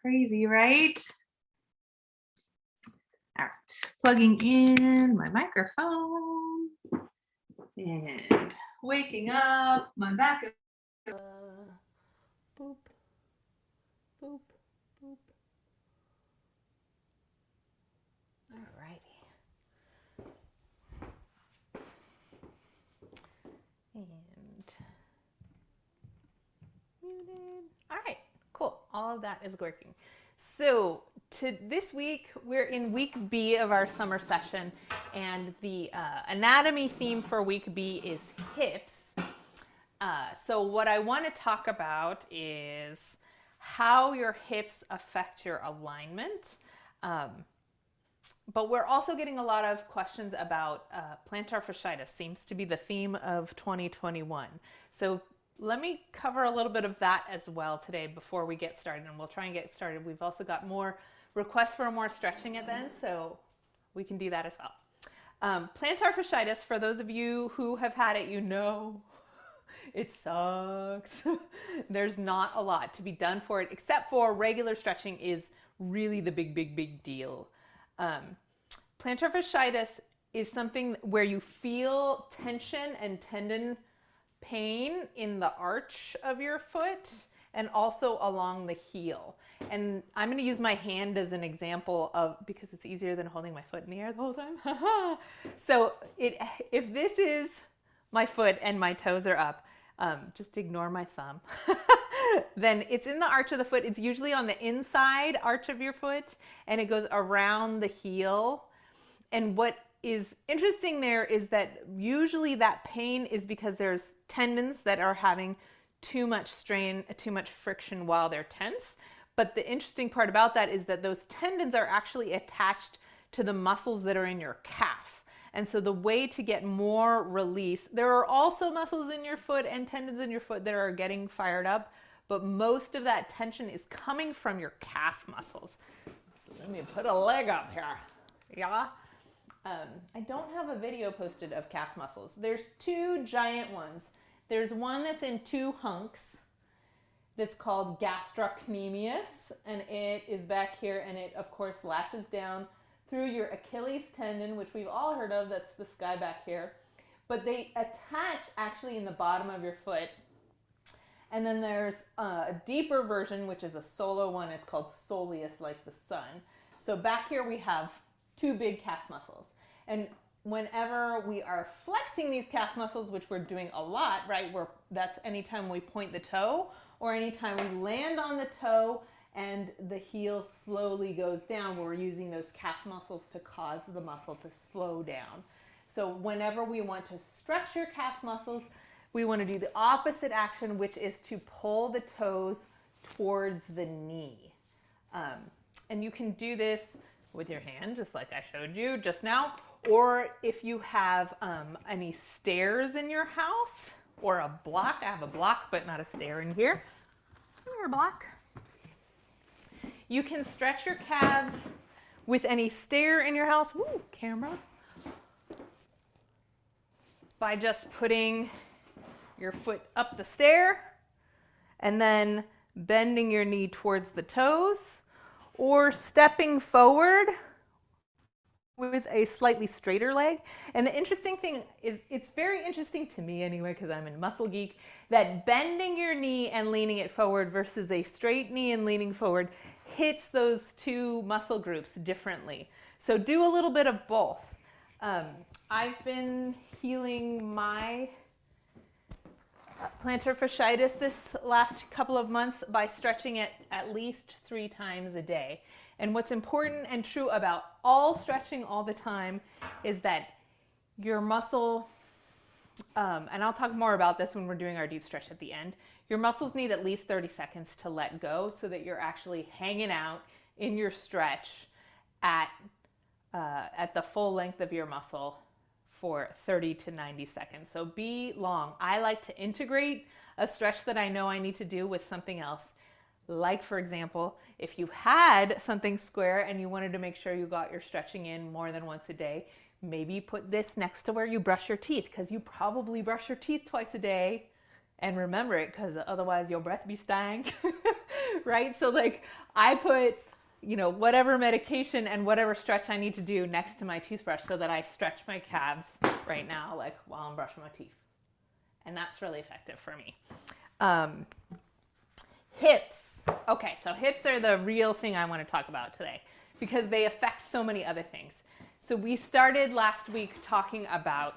Crazy, right? All right, plugging in my microphone and waking up my back. Boop, boop, boop. All righty. And muted. All right, cool. All of that is working. So this week, we're in week B of our summer session, and the anatomy theme for week B is hips. So what I want to talk about is how your hips affect your alignment. But we're also getting a lot of questions about plantar fasciitis. Seems to be the theme of 2021. So let me cover a little bit of that as well today before we get started, and we'll try and get started. We've also got more requests for more stretching at the end, so we can do that as well. Plantar fasciitis, for those of you who have had it, you know it sucks. There's not a lot to be done for it, except for regular stretching is really the big deal. Plantar fasciitis is something where you feel tension and tendon pain in the arch of your foot and also along the heel. And I'm going to use my hand as an example because it's easier than holding my foot in the air the whole time. So if this is my foot and my toes are up, just ignore my thumb. Then it's in the arch of the foot. It's usually on the inside arch of your foot, and it goes around the heel. And what is interesting there is that usually that pain is because there's tendons that are having too much strain, too much friction while they're tense. But the interesting part about that is that those tendons are actually attached to the muscles that are in your calf. And so the way to get more release, there are also muscles in your foot and tendons in your foot that are getting fired up, but most of that tension is coming from your calf muscles. So let me put a leg up here. Yeah. I don't have a video posted of calf muscles. There's two giant ones. There's one that's in two hunks that's called gastrocnemius, and it is back here, and it of course latches down through your Achilles tendon, which we've all heard of. That's this guy back here. But they attach actually in the bottom of your foot. And then there's a deeper version, which is a solo one. It's called soleus, like the sun. So back here we have two big calf muscles. And whenever we are flexing these calf muscles, which we're doing a lot, right? That's anytime we point the toe or anytime we land on the toe and the heel slowly goes down, we're using those calf muscles to cause the muscle to slow down. So whenever we want to stretch your calf muscles, we want to do the opposite action, which is to pull the toes towards the knee. And you can do this with your hand, just like I showed you just now. Or if you have any stairs in your house or a block. I have a block, but not a stair in here. Come here, block. You can stretch your calves with any stair in your house. Woo, camera. By just putting your foot up the stair and then bending your knee towards the toes, or stepping forward with a slightly straighter leg. And the interesting thing is, it's very interesting to me anyway, because I'm a muscle geek, that bending your knee and leaning it forward versus a straight knee and leaning forward hits those two muscle groups differently. So do a little bit of both. I've been healing my plantar fasciitis this last couple of months by stretching it at least 3 times a day. And what's important and true about all stretching all the time is that your muscle, and I'll talk more about this when we're doing our deep stretch at the end, your muscles need at least 30 seconds to let go so that you're actually hanging out in your stretch at the full length of your muscle for 30 to 90 seconds. So be long. I like to integrate a stretch that I know I need to do with something else. Like, for example, if you had something square and you wanted to make sure you got your stretching in more than once a day, maybe put this next to where you brush your teeth, because you probably brush your teeth twice a day. And remember it, because otherwise your breath be stank. right? So like I put, you know, whatever medication and whatever stretch I need to do next to my toothbrush so that I stretch my calves right now, like while I'm brushing my teeth. And that's really effective for me. Hips. Okay, so hips are the real thing I want to talk about today because they affect so many other things. So we started last week talking about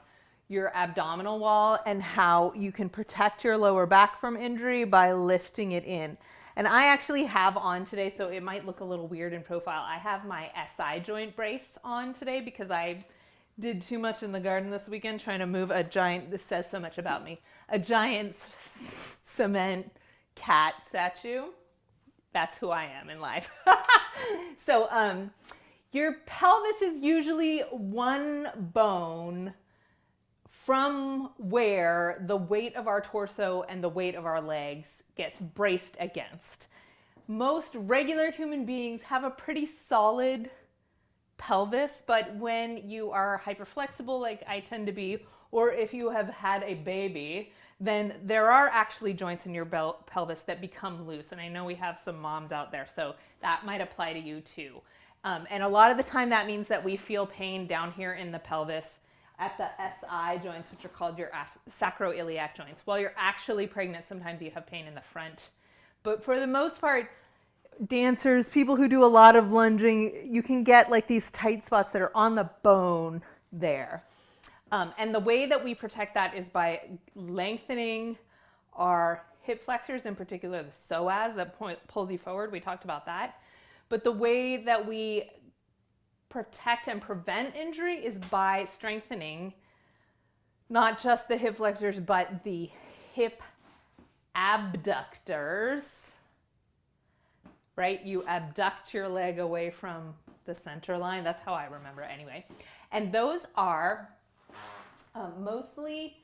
your abdominal wall and how you can protect your lower back from injury by lifting it in. And I actually have on today, so it might look a little weird in profile. I have my SI joint brace on today because I did too much in the garden this weekend trying to move a giant, this says so much about me, a giant cement cat statue. That's who I am in life. So your pelvis is usually one bone from where the weight of our torso and the weight of our legs gets braced against. Most regular human beings have a pretty solid pelvis, but when you are hyperflexible like I tend to be, or if you have had a baby, then there are actually joints in your pelvis that become loose. And I know we have some moms out there, so that might apply to you too. And a lot of the time that means that we feel pain down here in the pelvis at the SI joints, which are called your sacroiliac joints. While you're actually pregnant, sometimes you have pain in the front. But for the most part, dancers, people who do a lot of lunging, you can get like these tight spots that are on the bone there. And the way that we protect that is by lengthening our hip flexors, in particular the psoas that pulls you forward. We talked about that. But the way that we protect and prevent injury is by strengthening not just the hip flexors, but the hip abductors, right? You abduct your leg away from the center line. That's how I remember it anyway. And those are mostly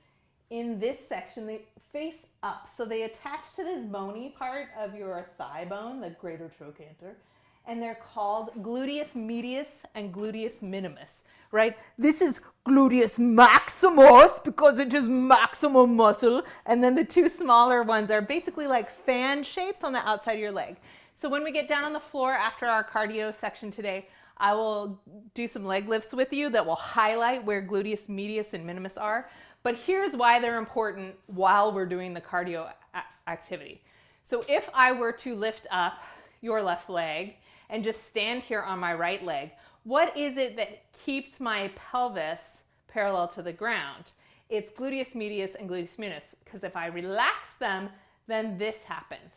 in this section, they face up. So they attach to this bony part of your thigh bone, the greater trochanter, and they're called gluteus medius and gluteus minimus, right? This is gluteus maximus because it is maximum muscle, and then the two smaller ones are basically like fan shapes on the outside of your leg. So when we get down on the floor after our cardio section today, I will do some leg lifts with you that will highlight where gluteus medius and minimus are. But here's why they're important while we're doing the cardio activity. So if I were to lift up your left leg and just stand here on my right leg, what is it that keeps my pelvis parallel to the ground? It's gluteus medius and gluteus minimus, because if I relax them, then this happens.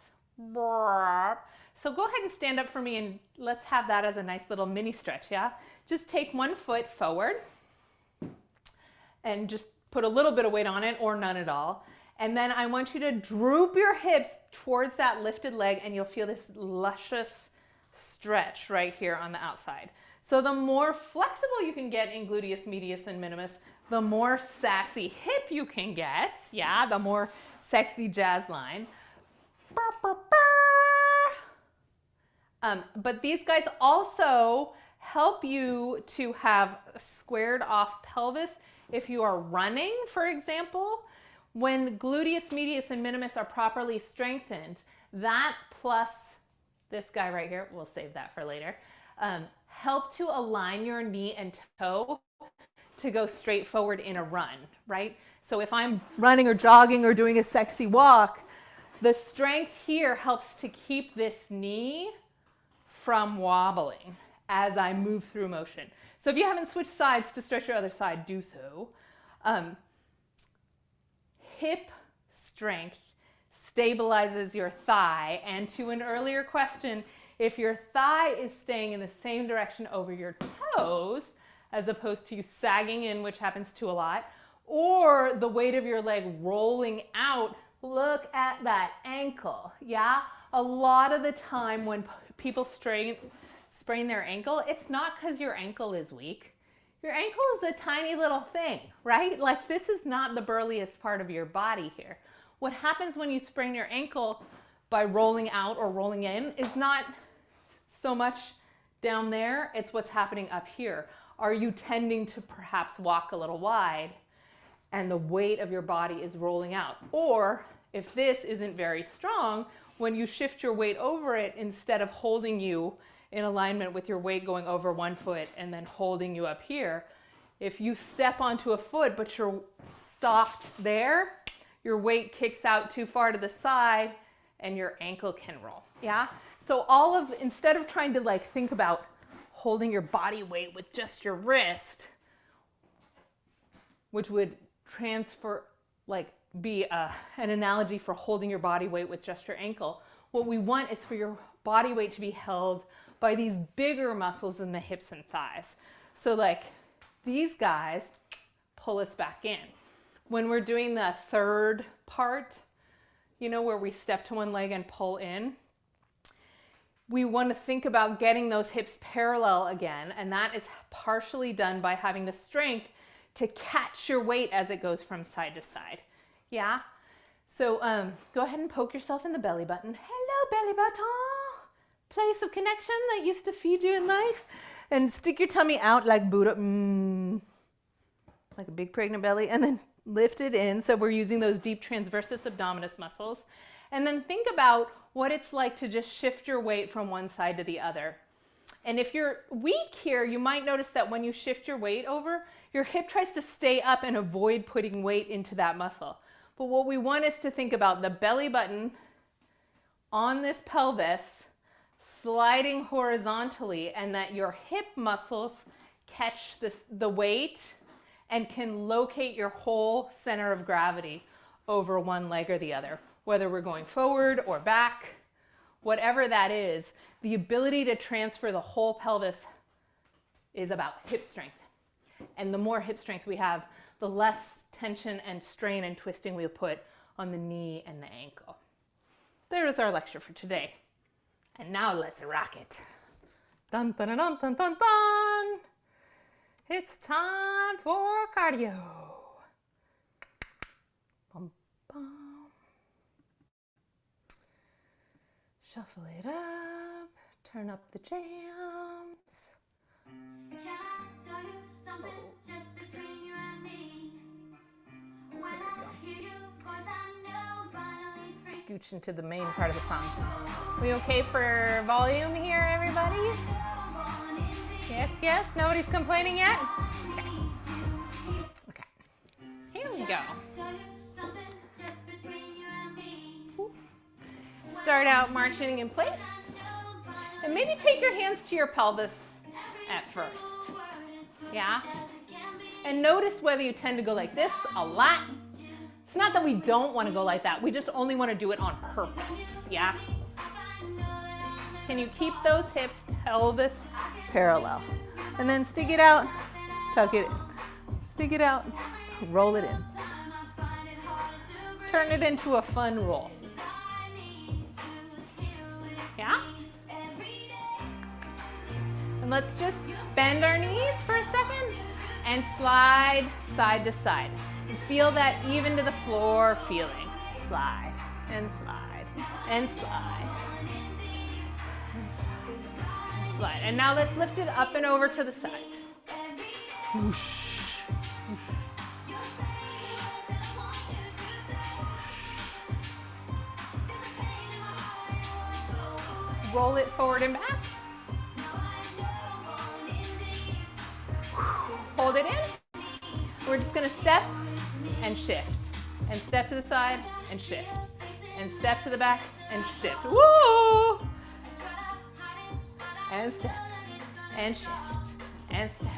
So go ahead and stand up for me and let's have that as a nice little mini stretch, yeah? Just take one foot forward and just put a little bit of weight on it or none at all. And then I want you to droop your hips towards that lifted leg and you'll feel this luscious stretch right here on the outside. So the more flexible you can get in gluteus medius and minimus, the more sassy hip you can get, yeah, the more sexy jazz line. But these guys also help you to have a squared off pelvis if you are running, for example. When gluteus medius and minimus are properly strengthened, that plus this guy right here, we'll save that for later, help to align your knee and toe to go straight forward in a run, right? So if I'm running or jogging or doing a sexy walk, the strength here helps to keep this knee from wobbling as I move through motion. So if you haven't switched sides to stretch your other side, do so. Hip strength stabilizes your thigh, and to an earlier question, if your thigh is staying in the same direction over your toes, as opposed to you sagging in, which happens to a lot, or the weight of your leg rolling out, look at that ankle, yeah? A lot of the time when people sprain their ankle, it's not because your ankle is weak. Your ankle is a tiny little thing, right? Like this is not the burliest part of your body here. What happens when you sprain your ankle by rolling out or rolling in is not so much down there, it's what's happening up here. Are you tending to perhaps walk a little wide and the weight of your body is rolling out? Or if this isn't very strong, when you shift your weight over it, instead of holding you in alignment with your weight going over one foot and then holding you up here, if you step onto a foot but you're soft there, your weight kicks out too far to the side and your ankle can roll. Yeah? So instead of trying to like think about holding your body weight with just your wrist, which would be an analogy for holding your body weight with just your ankle, what we want is for your body weight to be held by these bigger muscles in the hips and thighs. So like these guys pull us back in. When we're doing the third part, you know, where we step to one leg and pull in, we want to think about getting those hips parallel again, and that is partially done by having the strength to catch your weight as it goes from side to side. Yeah? So go ahead and poke yourself in the belly button. Hello, belly button. Place of connection that used to feed you in life. And stick your tummy out like Buddha. Like a big pregnant belly. And then lift it in. So we're using those deep transversus abdominis muscles. And then think about what it's like to just shift your weight from one side to the other. And if you're weak here, you might notice that when you shift your weight over, your hip tries to stay up and avoid putting weight into that muscle. But what we want is to think about the belly button on this pelvis sliding horizontally, and that your hip muscles catch the weight and can locate your whole center of gravity over one leg or the other. Whether we're going forward or back, whatever that is, the ability to transfer the whole pelvis is about hip strength. And the more hip strength we have, the less tension and strain and twisting we'll put on the knee and the ankle. There is our lecture for today. And now let's rock it. Dun, dun, dun, dun, dun, dun, dun. It's time for cardio. Bum, bum. Shuffle it up, turn up the jams. Can I tell you something just between you and me? When I hear your voice, I know I'm finally free. Scooch into the main part of the song. We okay for volume here, everybody? Yes, yes, nobody's complaining yet? Okay. Okay. Here we go. Start out marching in place. And maybe take your hands to your pelvis at first. Yeah? And notice whether you tend to go like this a lot. It's not that we don't want to go like that. We just only want to do it on purpose. Yeah? Can you keep those hips, pelvis parallel? And then stick it out, tuck it in. Stick it out, roll it in. Turn it into a fun roll. Yeah? And let's just bend our knees for a second and slide side to side. And feel that even to the floor feeling. Slide and slide and slide. And slide. And now let's lift it up and over to the side. Whoosh. Roll it forward and back. Hold it in. We're just going to step and shift. And step to the side and shift. And step to the back and shift. Woo! And step. And shift. And step.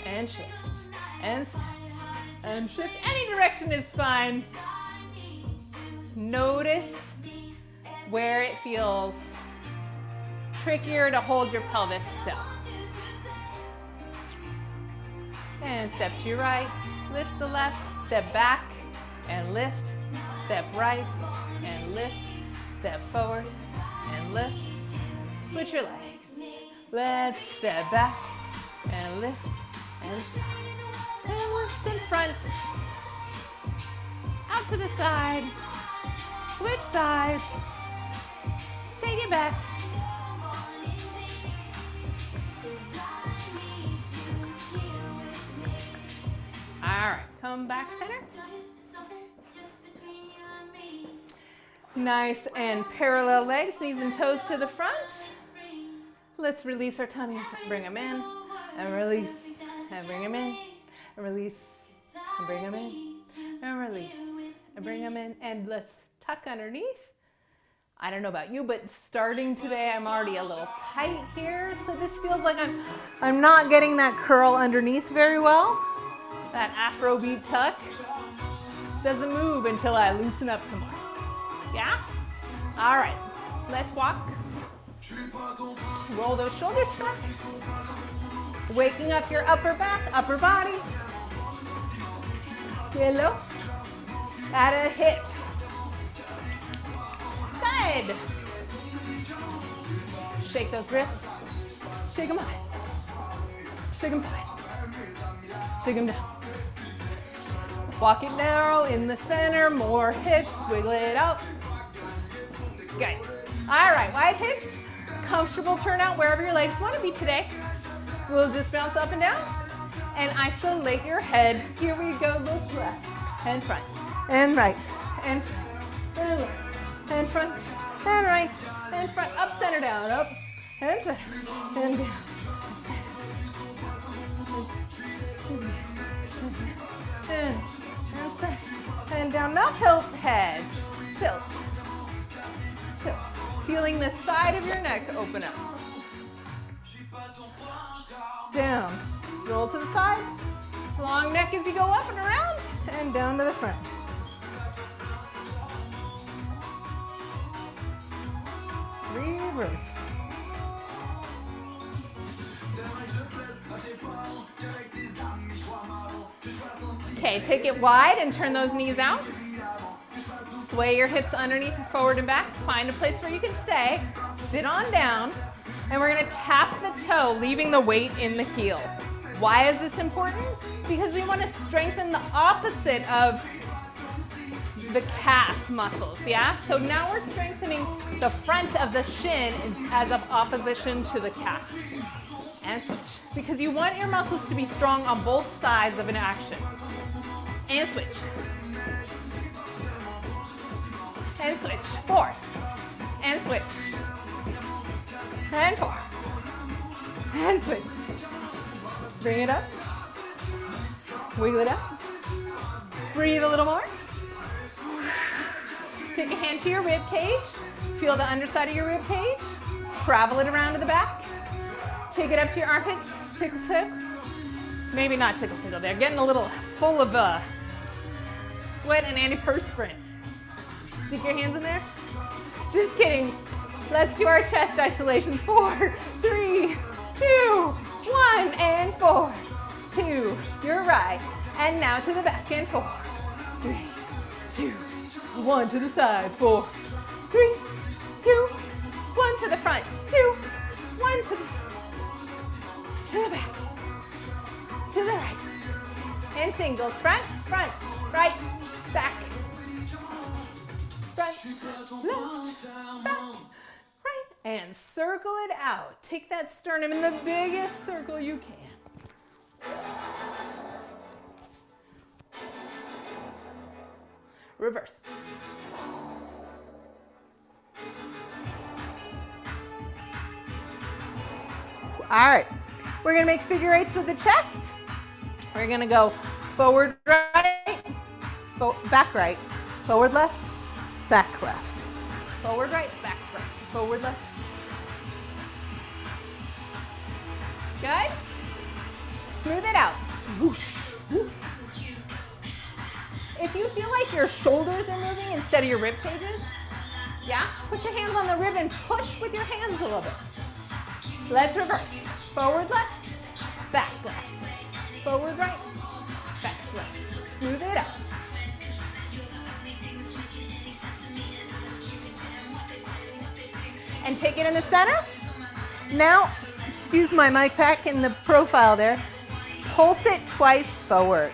And shift. And step. And shift. Any direction is fine. Notice where it feels trickier to hold your pelvis still. And step to your right, lift the left, step back and lift, step right and lift, step forward and lift. Switch your legs. Let's step back and lift and step. And lift in front. Out to the side. Switch sides. Take it back. All right, come back center. Nice and parallel legs, knees and toes to the front. Let's release our tummies. Bring them in and release and bring them in and release and bring them in and release and bring them in. And let's tuck underneath. I don't know about you, but starting today, I'm already a little tight here. So this feels like I'm not getting that curl underneath very well. That Afrobeat tuck doesn't move until I loosen up some more. Yeah? All right, let's walk. Roll those shoulders back. Waking up your upper back, upper body. Hello. At a hip. Good. Shake those wrists. Shake them high. Shake them high. Shake them down. Walk it narrow in the center. More hips. Wiggle it out. Good. All right, wide hips. Comfortable turnout wherever your legs want to be today. We'll just bounce up and down and isolate your head. Here we go. Look left and front and right and left and front and right and front. Up, center, down, up and center and down. And down. Now tilt head. Tilt. Tilt. Feeling the side of your neck open up. Down. Roll to the side. Long neck as you go up and around. And down to the front. Reverse. Okay, take it wide and turn those knees out. Sway your hips underneath and forward and back. Find a place where you can stay. Sit on down. And we're going to tap the toe, leaving the weight in the heel. Why is this important? Because we want to strengthen the opposite of the calf muscles, yeah? So now we're strengthening the front of the shin as of opposition to the calf. And switch. Because you want your muscles to be strong on both sides of an action. And switch. And switch. Four. And switch. And four. And switch. Bring it up. Wiggle it up. Breathe a little more. Take a hand to your rib cage. Feel the underside of your rib cage. Travel it around to the back. Take it up to your armpits. Tickle, tickle. Maybe not tickle, tickle. They're getting a little full of sweat and antiperspirant. Stick your hands in there. Just kidding. Let's do our chest isolations. 4, 3, 2, 1, and 4, 2, you're right. And now to the back, and 4, 3, 2, 1 to the side. 4, 3, 2, 1 to the front. 2, 1 to the back, to the right. And singles, front, front, right, back. Front, left, back. And circle it out. Take that sternum in the biggest circle you can. Reverse. All right, we're gonna make figure eights with the chest. We're gonna go forward right, back right, forward left, back left, forward right, back right, forward left. Good? Smooth it out. Whoosh, whoosh. If you feel like your shoulders are moving instead of your rib cages, yeah, put your hands on the rib and push with your hands a little bit. Let's reverse. Forward left, back left. Forward right, back left. Smooth it out. And take it in the center. Now, excuse my mic pack in the profile there. Pulse it twice forward.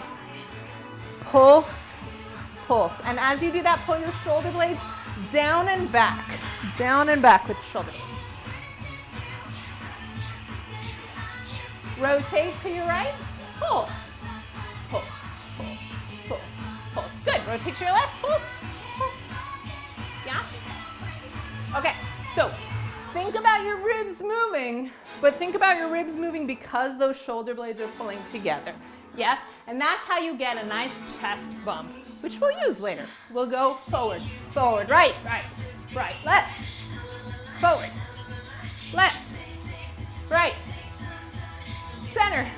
Pulse, pulse. And as you do that, pull your shoulder blades down and back with the shoulder blades. Rotate to your right, pulse, pulse, pulse, pulse, pulse. Good, rotate to your left, pulse, pulse. Yeah? Okay, so think about your ribs moving, but think about your ribs moving because those shoulder blades are pulling together. Yes, and that's how you get a nice chest bump, which we'll use later. We'll go forward, forward, right, right, right, left, forward, left, right, center.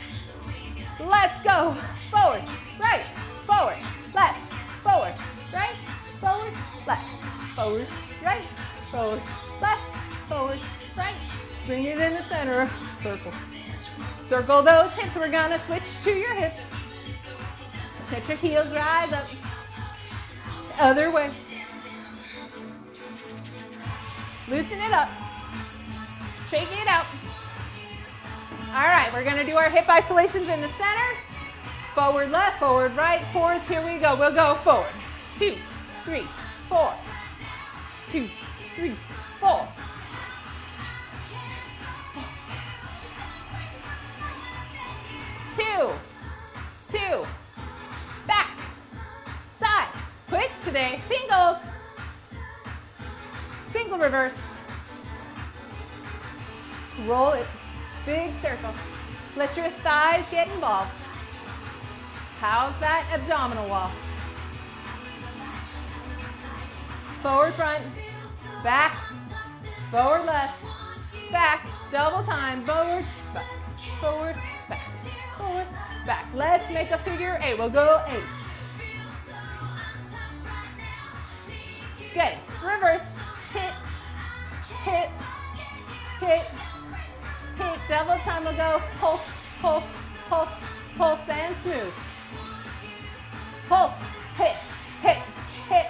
Let's go. Forward, right, forward, left, forward, right, forward, left, forward, right, forward, left, forward, right. Bring it in the center. Circle. Circle those hips. We're gonna switch to your hips. Let your heels rise up. The other way. Loosen it up. Shake it out. All right, we're gonna do our hip isolations in the center. Forward left, forward right, fours. Here we go. We'll go forward. 2, 3, 4. 2, 3, 4. Two. Back. Side. Quick today. Singles. Single reverse. Roll it. Big circle. Let your thighs get involved. How's that abdominal wall? Forward front, back, forward left, back, double time, forward, back, forward, back, forward, back. Let's make a figure 8. We'll go 8. Good. Reverse. Hit, hit, hit, hit. Double time. We'll go pulse, pulse, pulse, pulse, and smooth. Pulse, hit, hit, hit,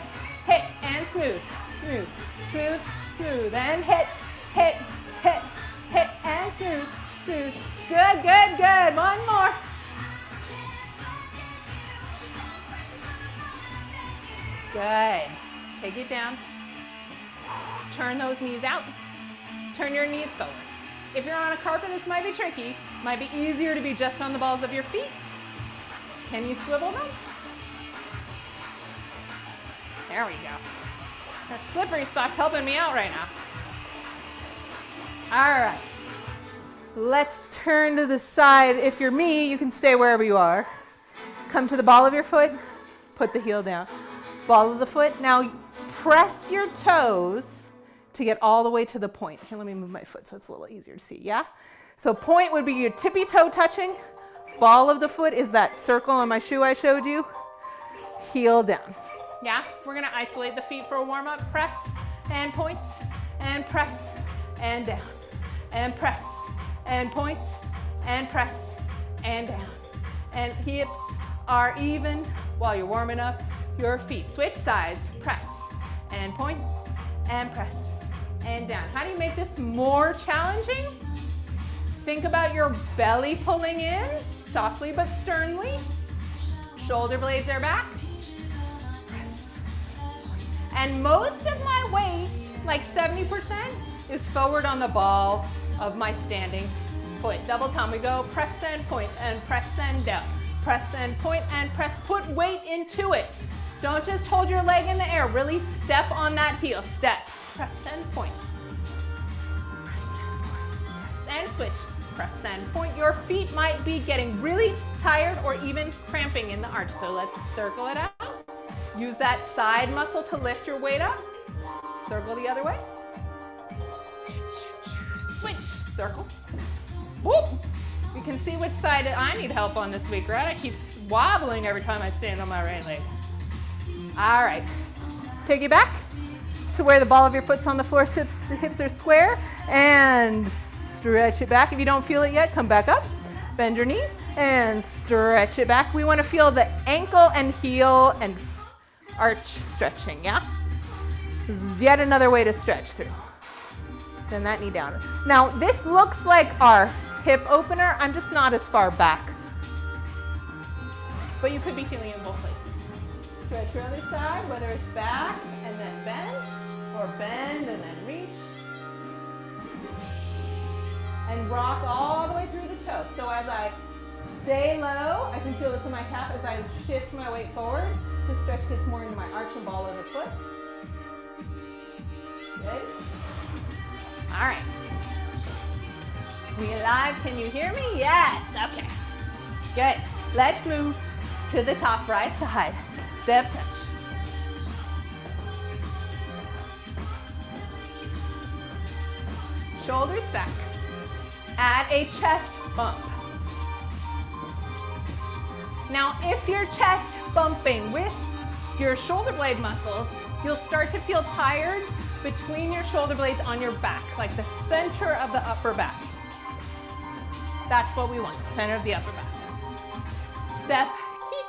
hit, and smooth, smooth, smooth, smooth, and hit, hit, hit, hit, and smooth, smooth. Good, good, good. One more. Good. Take it down. Turn those knees out. Turn your knees forward. If you're on a carpet, this might be tricky. Might be easier to be just on the balls of your feet. Can you swivel them? There we go. That slippery spot's helping me out right now. All right. Let's turn to the side. If you're me, you can stay wherever you are. Come to the ball of your foot. Put the heel down. Ball of the foot. Now press your toes to get all the way to the point. Here, let me move my foot so it's a little easier to see. Yeah? So point would be your tippy toe touching. Ball of the foot is that circle on my shoe I showed you. Heel down. Yeah, we're gonna isolate the feet for a warm-up. Press and point, and press and down, and press and point, and press and down. And hips are even while you're warming up your feet. Switch sides, press and point, and press and down. How do you make this more challenging? Think about your belly pulling in, softly but sternly. Shoulder blades are back. And most of my weight, like 70%, is forward on the ball of my standing foot. Double time, we go press and point and press and down. Press and point and press, put weight into it. Don't just hold your leg in the air, really step on that heel, step. Press and point. Press and switch, press and point. Your feet might be getting really tired or even cramping in the arch, so let's circle it out. Use that side muscle to lift your weight up. Circle the other way. Switch, circle. Whoop. You can see which side I need help on this week, right? I keep wobbling every time I stand on my right leg. All right. Take it back to where the ball of your foot's on the floor, hips are square, and stretch it back. If you don't feel it yet, come back up. Bend your knee and stretch it back. We want to feel the ankle and heel and arch stretching, yeah? This is yet another way to stretch through. Send that knee down. Now, this looks like our hip opener. I'm just not as far back. But you could be feeling in both places. Stretch your other side, whether it's back and then bend, or bend and then reach. And rock all the way through the toe. So as I stay low, I can feel this in my calf as I shift my weight forward. The stretch gets more into my arch and ball of the foot. Good. All right. We alive? Can you hear me? Yes. Okay. Good. Let's move to the top right side. Step touch. Shoulders back. Add a chest bump. Now, if you're chest bumping with your shoulder blade muscles, you'll start to feel tired between your shoulder blades on your back, like the center of the upper back. That's what we want, center of the upper back. Step, peek,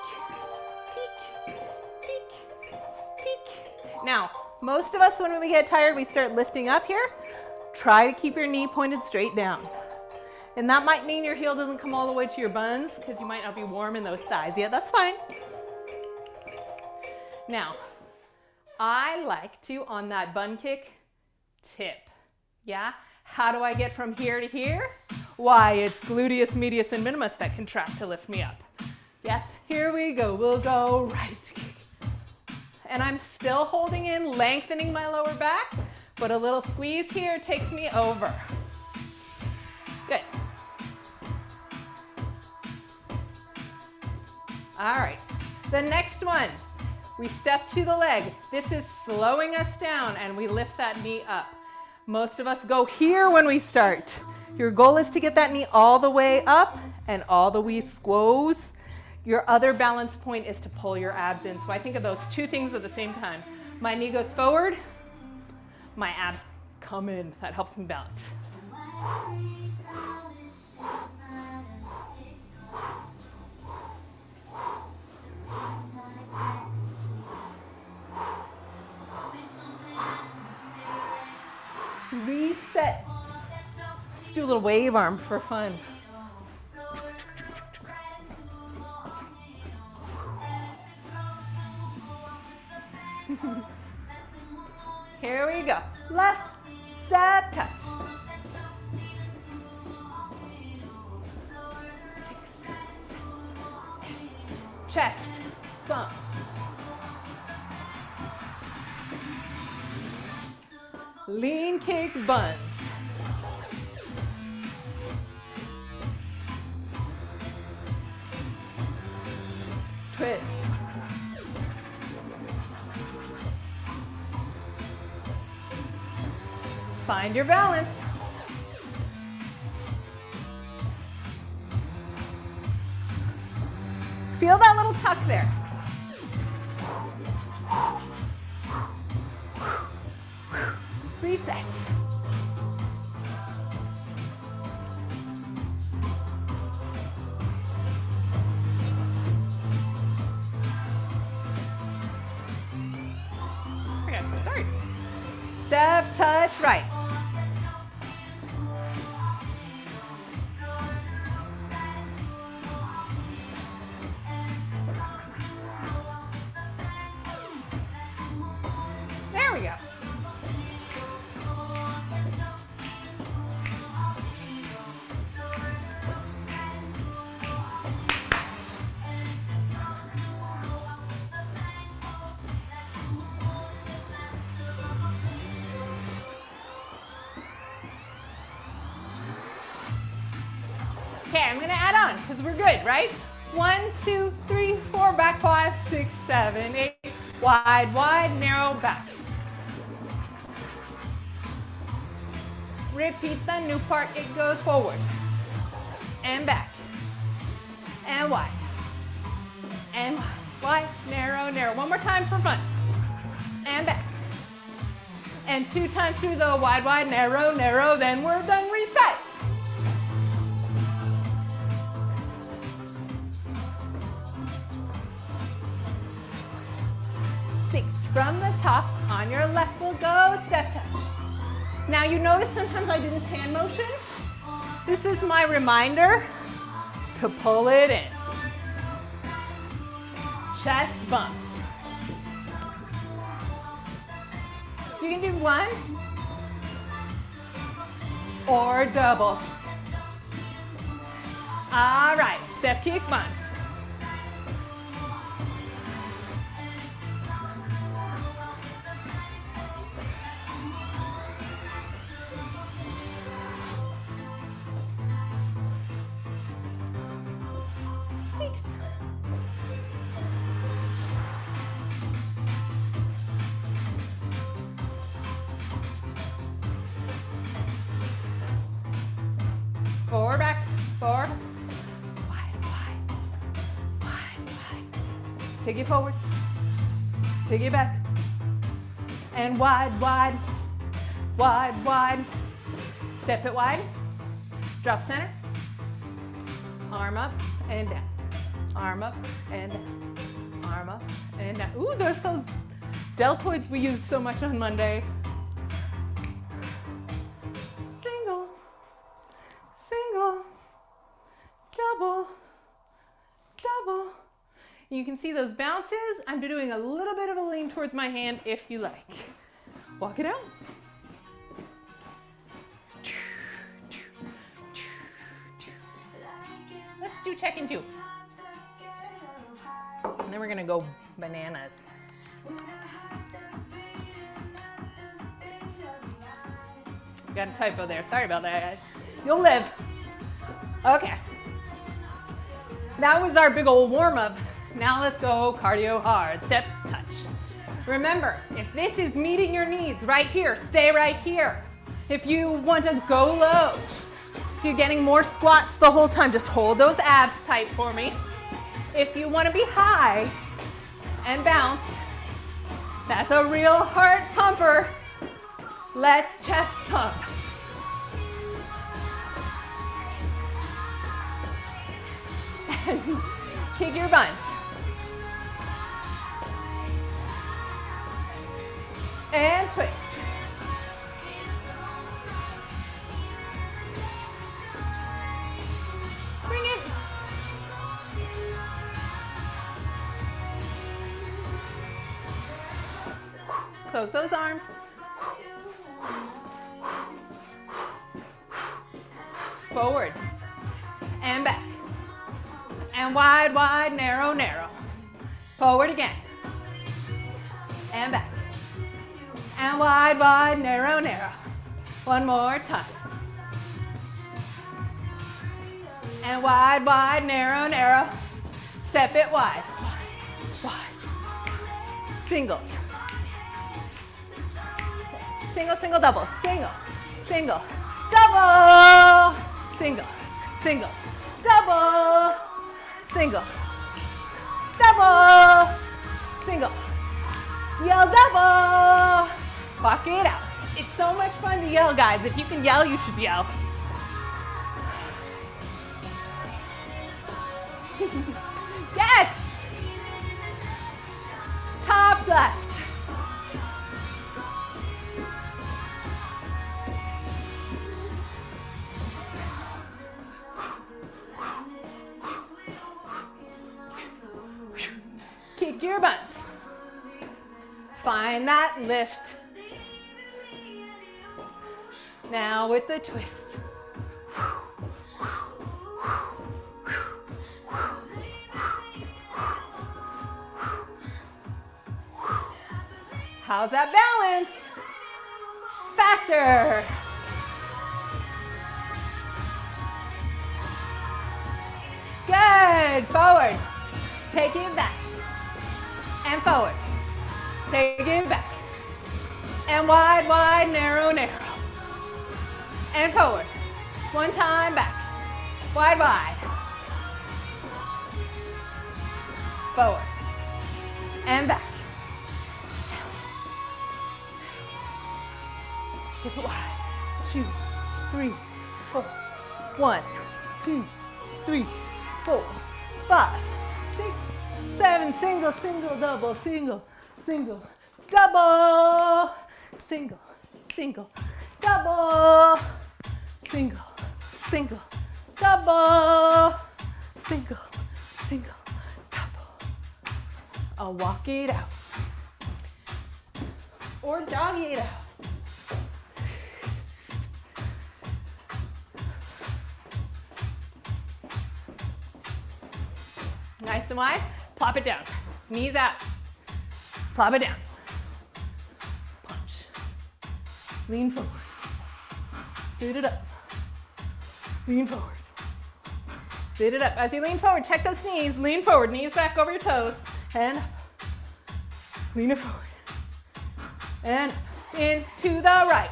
peek, peek, peek. Now, most of us, when we get tired, we start lifting up here. Try to keep your knee pointed straight down. And that might mean your heel doesn't come all the way to your buns because you might not be warm in those thighs yet. That's fine. Now, I like to, on that bun kick, tip. Yeah? How do I get from here to here? Why, it's gluteus medius and minimus that contract to lift me up. Yes, here we go. We'll go right kick. And I'm still holding in, lengthening my lower back, but a little squeeze here takes me over. Good. All right, the next one, we step to the leg. This is slowing us down and we lift that knee up. Most of us go here when we start. Your goal is to get that knee all the way up and all the way squoze. Your other balance point is to pull your abs in. So I think of those two things at the same time. My knee goes forward, my abs come in. That helps me balance. Reset. Let's do a little wave arm for fun. Here we go. Left, step, touch. 6. Chest, bump. Lean kick buns. Twist. Find your balance. Feel that little tuck there. Reset. Okay, start. Step, touch, right. There we go. Okay, I'm gonna add on because we're good, right? 1, 2, 3, 4, back 5, 6, 7, 8, wide, wide, narrow, back. Repeat the new part, it goes forward and back and wide and wide, narrow, narrow. One more time for fun and back. And 2 times through the wide, wide, narrow, narrow, then we're done, reset. From the top, on your left, we'll go step touch. Now you notice sometimes I do this hand motion. This is my reminder to pull it in. Chest bumps. You can do 1 or double. All right, step kick bumps. Forward, back, forward. Wide, wide, wide, wide. Take it forward. Take it back. And wide, wide, wide, wide. Step it wide. Drop center. Arm up and down. Arm up and down. Arm up and down. Ooh, there's those deltoids we used so much on Monday. Single, single, double, double. You can see those bounces. I'm doing a little bit of a lean towards my hand if you like. Walk it out. Let's do check and two. And then we're gonna go bananas. Got a typo there. Sorry about that, guys. You'll live. Okay. That was our big old warm-up. Now let's go cardio hard. Step, touch. Remember, if this is meeting your needs right here, stay right here. If you want to go low, so you're getting more squats the whole time, just hold those abs tight for me. If you want to be high and bounce, that's a real heart pumper. Let's chest pump. And kick your buns. And twist. Bring it. Close those arms. Forward and back. And wide, wide, narrow, narrow. Forward again. And back. And wide, wide, narrow, narrow. One more time. And wide, wide, narrow, narrow. Step it wide. Wide, wide. Singles. Single, single, double. Single, single, double. Single, single, double. Single, double. Single. Yell double. Walk it out. It's so much fun to yell, guys. If you can yell, you should yell. Yes! Top left. Kick your buns. Find that lift. Now with the twist. How's that balance? Faster. Good. Forward. Take it back. And forward. Take it back. And wide, wide, narrow, narrow. And forward. One time back. Wide, wide. Forward. And back. Take it wide. 2, 3, 4. 1, 2, 3, 4, 5, 6, 7. Single, single, double, single, single, double. Single, single, double. Single, single, double. Single, single, double. I'll walk it out. Or doggy it out. Nice and wide. Plop it down. Knees out. Plop it down. Punch. Lean forward. Sit it up. Lean forward. Sit it up. As you lean forward, check those knees. Lean forward. Knees back over your toes. And lean it forward. And in to the right.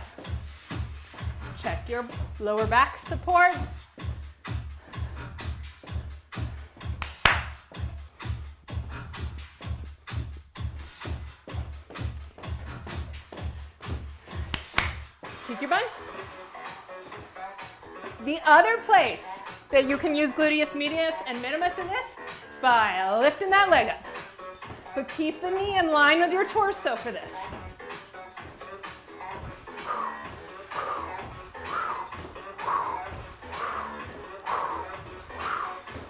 Check your lower back support. Keep your bun. The other place that you can use gluteus medius and minimus in this is by lifting that leg up. But keep the knee in line with your torso for this.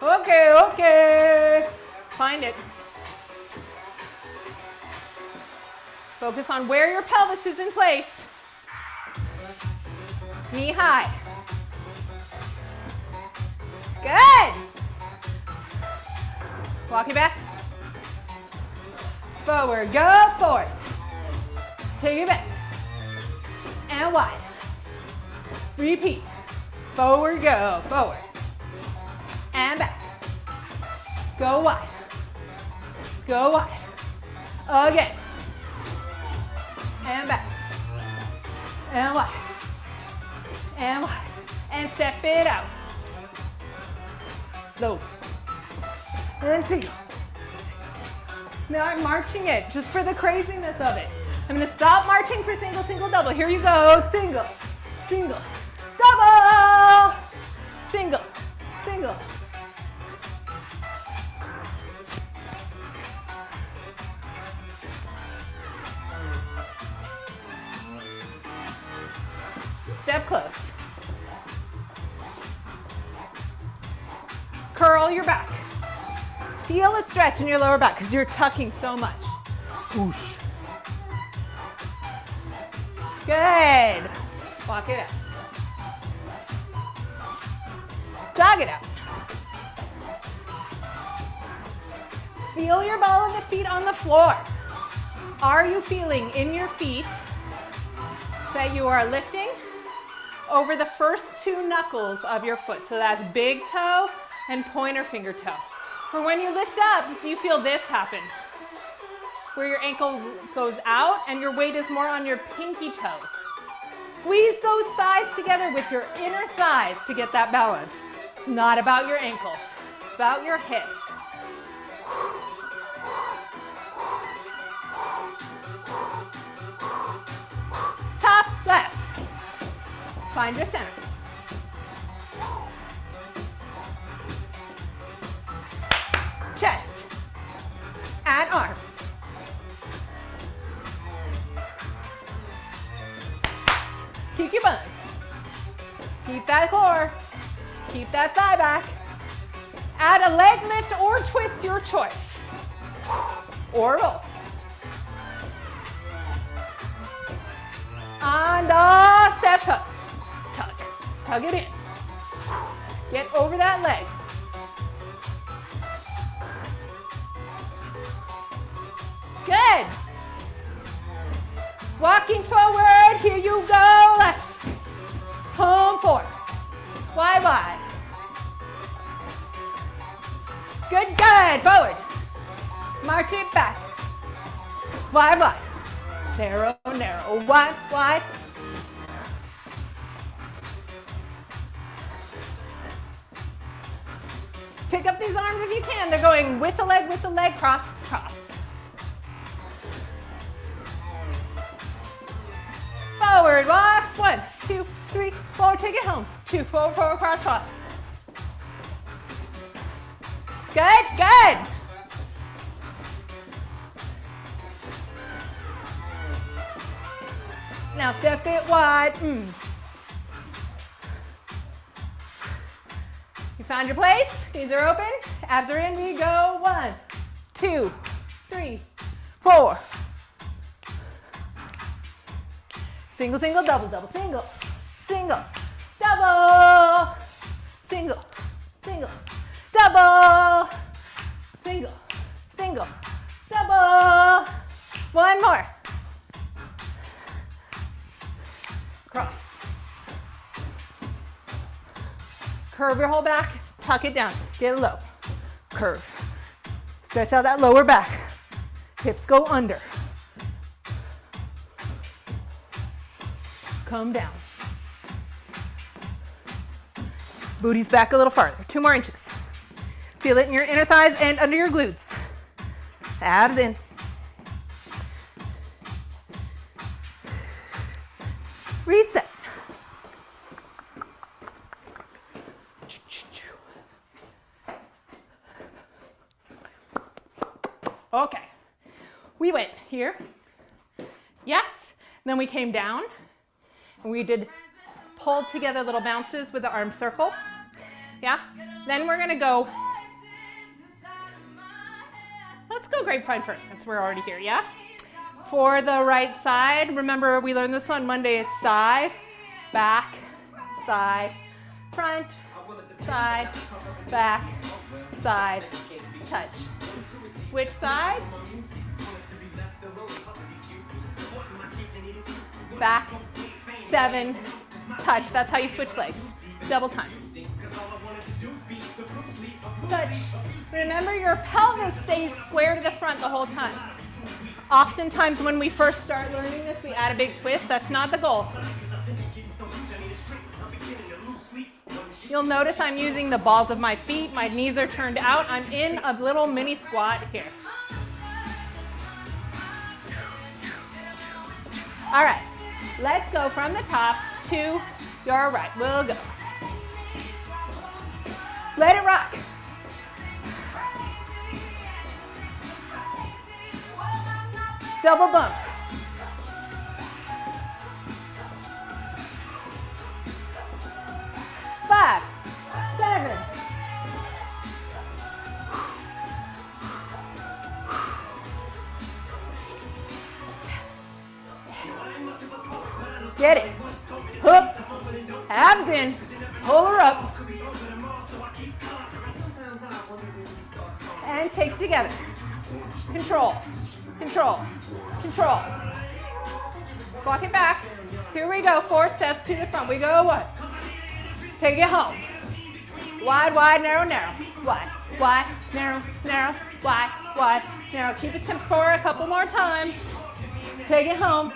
Okay, okay. Find it. Focus on where your pelvis is in place. Knee high. Good. Walk it back. Forward, go forward. Take it back. And wide. Repeat. Forward, go forward. And back. Go wide. Go wide. Again. And back. And wide. And wide. And step it out. Low. And single. Now I'm marching it just for the craziness of it. I'm going to stop marching for single, single, double. Here you go. Single, single, double. Single, single. Step close. Curl your back. Feel a stretch in your lower back because you're tucking so much. Whoosh. Good. Walk it out. Jog it out. Feel your ball of the feet on the floor. Are you feeling in your feet that you are lifting over the first two knuckles of your foot? So that's big toe and pointer finger toe. For when you lift up, do you feel this happen? Where your ankle goes out and your weight is more on your pinky toes. Squeeze those thighs together with your inner thighs to get that balance. It's not about your ankles, it's about your hips. Top left. Find your center. Chest and arms. Keep your buns. Keep that core. Keep that thigh back. Add a leg lift or twist, your choice. Or roll. And step tuck. Tuck. Tug it in. Get over that leg. Good. Walking forward. Here you go. Left. Home forward. Wide, wide. Good, good. Forward. March it back. Wide, wide. Narrow, narrow. Wide, wide. Pick up these arms if you can. They're going with the leg, cross, cross. Forward, walk. 1, 2, 3, 4. Take it home. 2, 4, 4, cross, cross. Good, good. Now step it wide. You found your place. Knees are open. Abs are in. We go. 1, 2, 3, 4. Single, single, double, double, single, single, double, single, single, double, single, single, double. One more. Cross. Curve your whole back, tuck it down, get low. Curve. Stretch out that lower back. Hips go under. Come down. Booty's back a little farther. 2 more inches. Feel it in your inner thighs and under your glutes. Abs in. Reset. Okay. We went here. Yes. Then we came down. And we did pulled together little bounces with the arm circle. Yeah. Then we're going to go. Let's go grapevine first since we're already here. Yeah. For the right side, remember we learned this on Monday. It's side, back, side, front, side, back, side, touch. Switch sides. Back, 7, touch. That's how you switch legs. Double time. Touch. Remember your pelvis stays square to the front the whole time. Oftentimes when we first start learning this, we add a big twist. That's not the goal. You'll notice I'm using the balls of my feet. My knees are turned out. I'm in a little mini squat here. All right, let's go from the top to your right. We'll go. Let it rock. Double bump. Five, 7. Get it. Hook. Abs in. Pull her up. And take together. Control. Control. Control. Walk it back. Here we go. 4 steps to the front. We go what? Take it home. Wide, wide, narrow, narrow. Wide, wide, narrow, narrow. Wide, wide, narrow. Keep it simple for a couple more times. Take it home.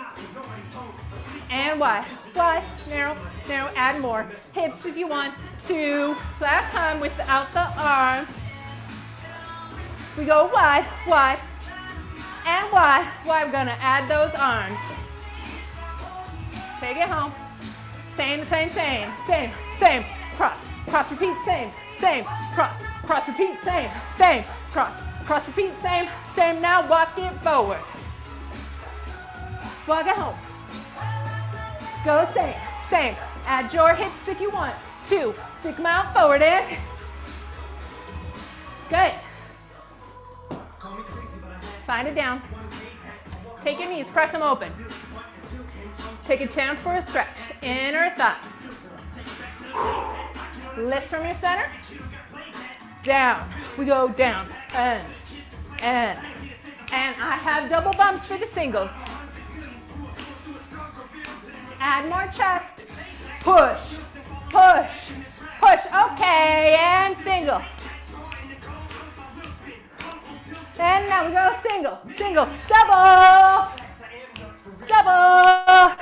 And wide, wide, narrow, narrow. Add more. Hips if you want to. Last time without the arms. We go wide, wide, and wide. Wide. We're gonna add those arms. Take it home. Same, same, same, same, same. Cross, cross, repeat, same, same. Cross, cross, repeat, same, same. Cross, cross, repeat, same, same. Now walk it forward. Walk it home. Go same, same. Add your hips if you want to. Stick them out forward in. Good. Find it down. Take your knees, press them open. Take it down for a stretch. Inner thighs. Lift from your center. Down. We go down. And. And I have double bumps for the singles. Add more chest. Push. Push. Push. Okay. And single. And now we go single, single, double, double.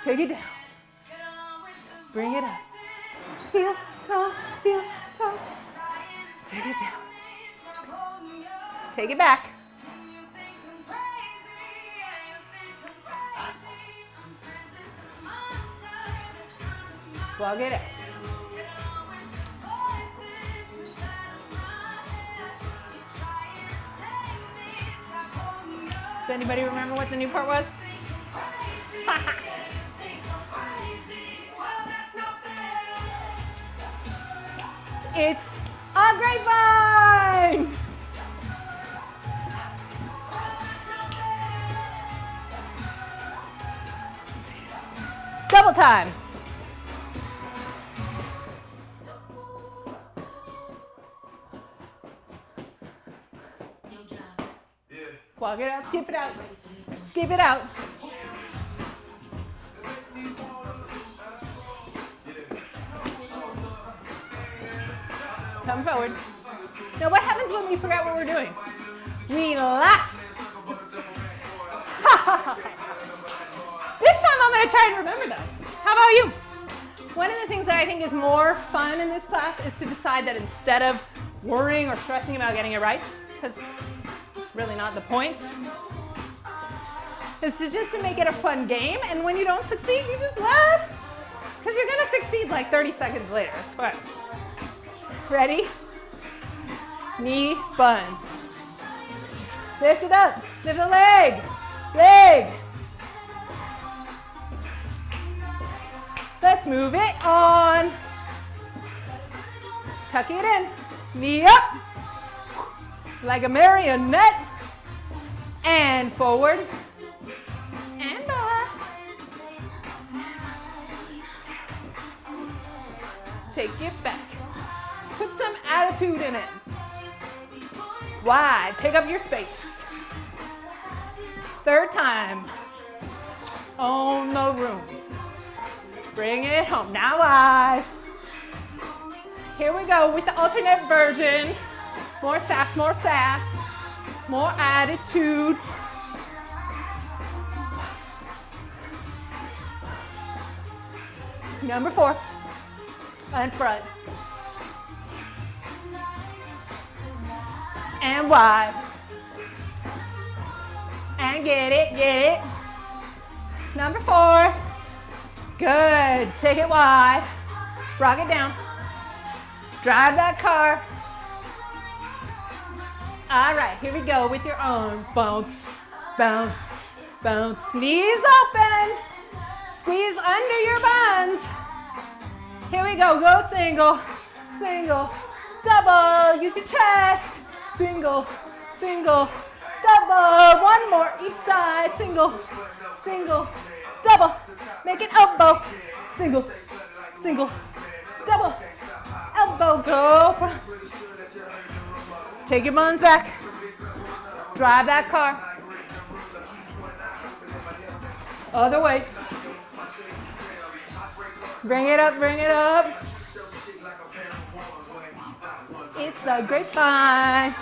Take it down. Bring it up. Heel, toe, heel, toe. Take it down. Take it back. Plug it out. Does anybody remember what the new part was? It's a grapevine! Double time. Walk it out, skip it out. Skip it out. Come forward. Now what happens when we forget what we're doing? We laugh. This time I'm going to try and remember those. How about you? One of the things that I think is more fun in this class is to decide that instead of worrying or stressing about getting it right, because it's really not the point, is to just to make it a fun game, and when you don't succeed, you just laugh, because you're going to succeed like 30 seconds later. It's fun. Ready? knee buns. Lift it up, lift the leg, leg. Let's move it on. Tuck it in, knee up, like a marionette, and forward, and back. Take it back. Put some attitude in it. Wide, take up your space. Third time. Own the room. Bring it home. Now wide. Here we go with the alternate version. More sass, more sass. More attitude. Number 4. And front. And wide. And get it, get it. Number 4. Good. Take it wide. Rock it down. Drive that car. All right, here we go with your arms. Bounce, bounce, bounce. Knees open. Squeeze under your buns. Here we go. Go single, single, double. Use your chest. Single, single, double. One more each side. Single, single, double. Make an elbow. Single, single, double. Elbow, go. Take your buns back. Drive that car. Other way. Bring it up, bring it up. It's the grapevine.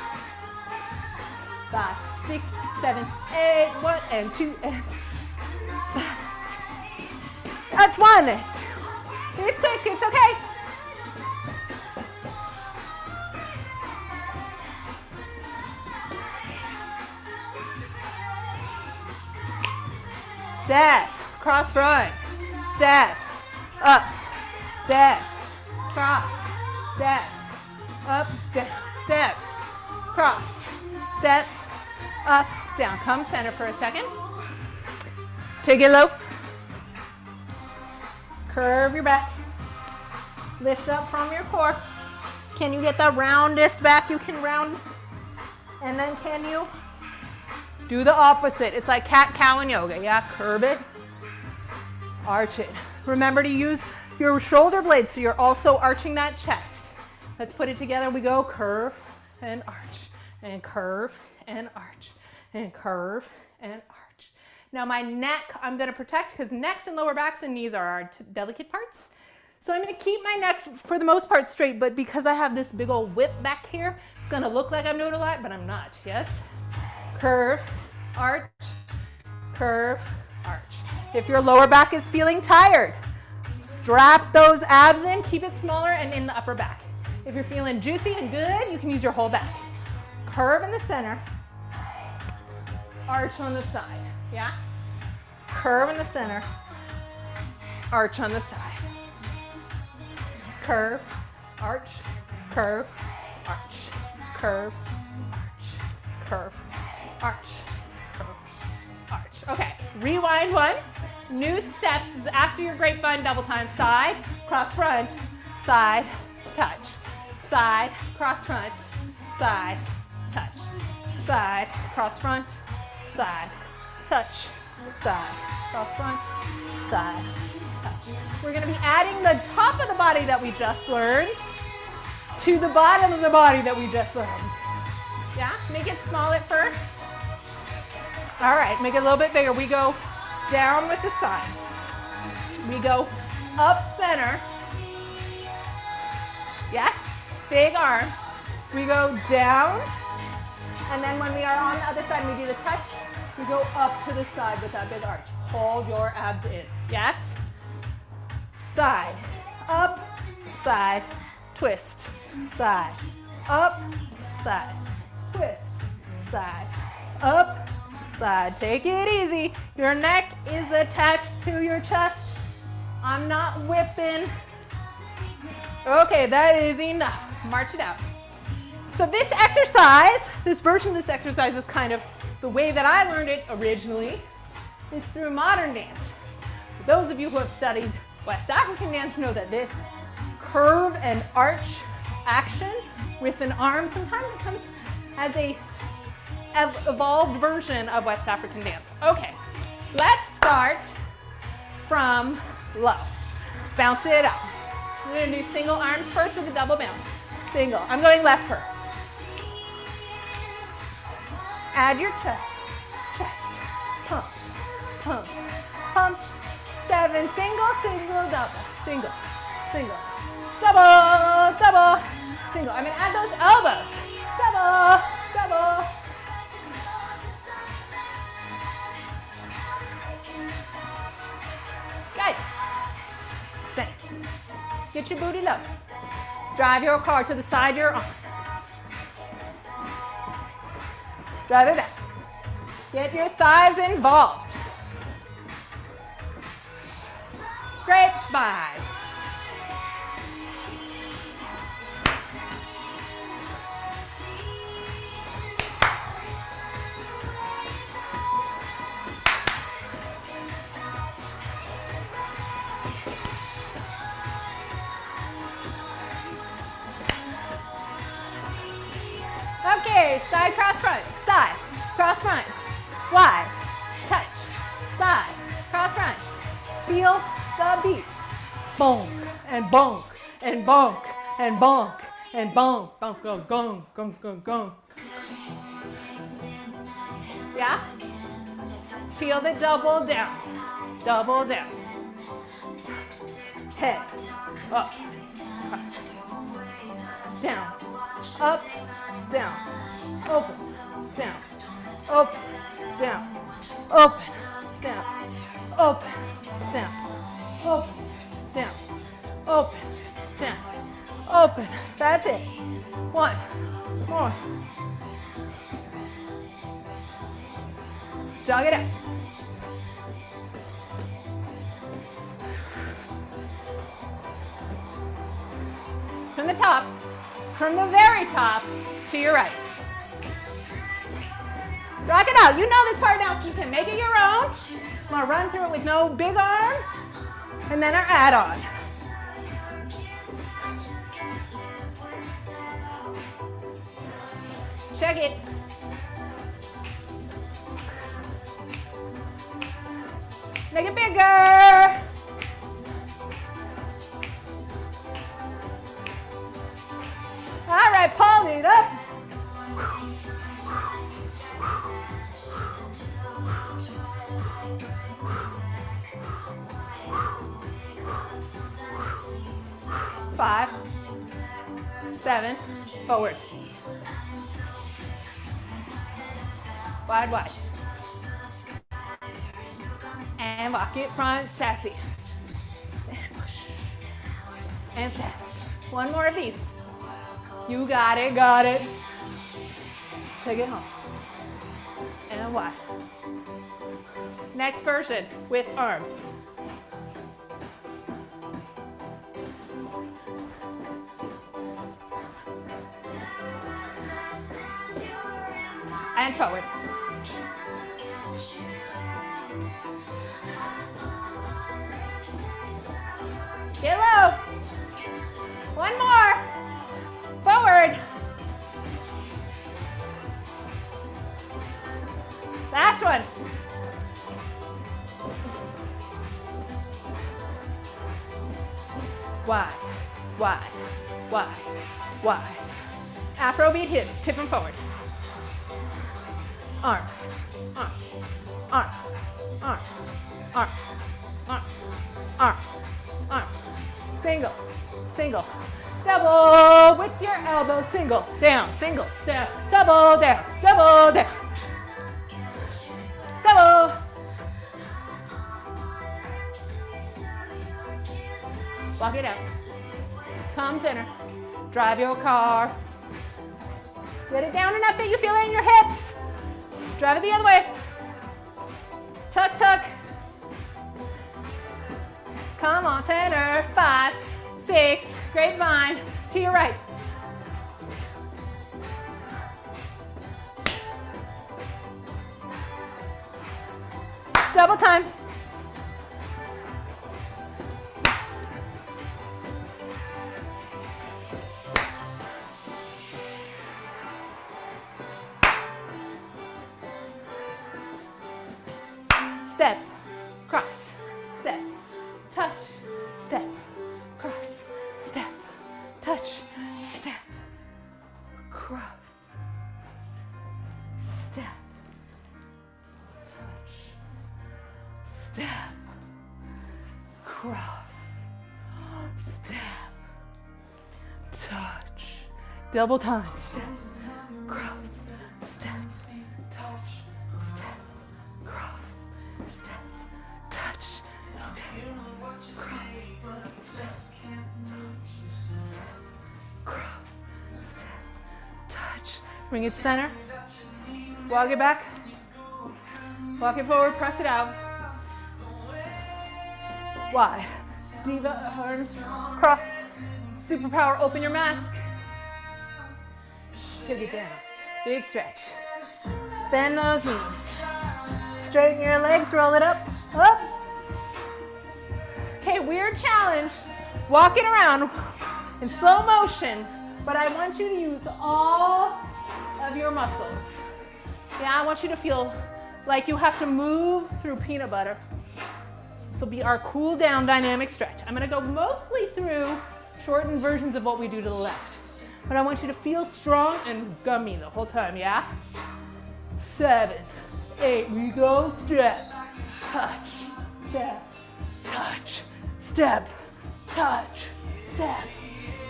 5, 6, 7, 8, 1 and 2 and that's 1. It's quick, it's okay. Step, cross front, step, up, step, cross, step, up, down, step, cross, step, up, down. Come center for a second. Take it low. Curve your back. Lift up from your core. Can you get the roundest back you can round? And then can you do the opposite? It's like cat-cow in yoga. Yeah, curve it, arch it. Remember to use your shoulder blades so you're also arching that chest. Let's put it together. We go curve and arch, and curve and arch, and curve and arch. Now my neck I'm going to protect because necks and lower backs and knees are our delicate parts. So I'm going to keep my neck for the most part straight, but because I have this big old whip back here, it's going to look like I'm doing a lot, but I'm not. Yes? Curve, arch, curve, arch. If your lower back is feeling tired, strap those abs in, keep it smaller and in the upper back. If you're feeling juicy and good, you can use your whole back. Curve in the center, arch on the side, yeah? Curve in the center, arch on the side. Curve, arch, curve, arch, curve, arch, curve, arch, curve, arch. Okay, rewind 1. New steps is after your grapevine double time. Side, cross front, side, touch. Side, cross front, side, touch. Side, cross front, side, touch. Side, cross front, side, touch. We're going to be adding the top of the body that we just learned to the bottom of the body that we just learned. Yeah, make it small at first. All right, make it a little bit bigger. We go down with the side. We go up center. Yes, big arms. We go down, and then when we are on the other side and we do the touch, we go up to the side with that big arch. Hold your abs in. Yes? Side, up, side, twist, side, up, side, twist, side, up, side. Take it easy. Your neck is attached to your chest. I'm not whipping. Okay, that is enough. March it out. So this exercise, this version of this exercise is kind of the way that I learned it originally, is through modern dance. For those of you who have studied West African dance know that this curve and arch action with an arm, sometimes it comes as a evolved version of West African dance. Okay, let's start from low. Bounce it up. We're gonna do single arms first with a double bounce. Single, I'm going left first. Add your chest, pump, pump, pump. 7, single, single, double, single, single, double, double, single. I'm gonna add those elbows. Double, double. Good. Same. Get your booty low. Drive your car to the side you're on. Drive it back. Get your thighs involved. Grapevine. Okay, side cross front, side, cross front, wide, touch, side, cross front. Feel the beat. Bonk and bonk and bonk and bonk and bonk, bonk, bonk, bonk, bonk, bonk, bonk. Yeah? Feel the double down, double down. Head, up, down, up, down, open, down, open, down, open, down, open, down, open, down, open, down, open. That's it. 1 more. Jog it out. From the top, from the very top to your right. Rock it out. You know this part now, so you can make it your own. I'm gonna run through it with no big arms, and then our add-on. Check it. Make it bigger. All right, pull it up. Five, 7, forward. Wide, wide. And walk it front, sassy. And push. And sass. 1 more of these. You got it, got it. Take it home. And wide. Next version with arms. And forward. Get low. 1 more. Forward. Last one. Wide, wide, wide, wide. Afrobeat hips, tip them forward. Arms, arm, arm, arm, arm, arm, arm, arm. Single, single. Double with your elbow, single, down, double down, double down. Double. Walk it out. Palm center. Drive your car. Get it down enough that you feel it in your hips. Drive it the other way. Tuck, tuck. Come on, center. 5, 6. Grapevine. To your right. Double time. Steps, cross, steps, touch, steps, cross, steps, touch, step, cross, step, touch, step, cross, step, touch, double time, step, cross, step, touch, step, cross, step, touch, step, cross, step, cross, step, touch. Bring it center. Walk it back. Walk it forward, press it out. Wide. Diva arms, cross. Superpower, open your mask. Take it down. Big stretch. Bend those knees. Straighten your legs, roll it up, up. Okay, weird challenge. Walking around in slow motion, but I want you to use all of your muscles. Yeah, I want you to feel like you have to move through peanut butter. This will be our cool down dynamic stretch. I'm gonna go mostly through shortened versions of what we do to the left, but I want you to feel strong and gummy the whole time, yeah? 7, 8, we go, step, touch, step, touch, step, touch, step,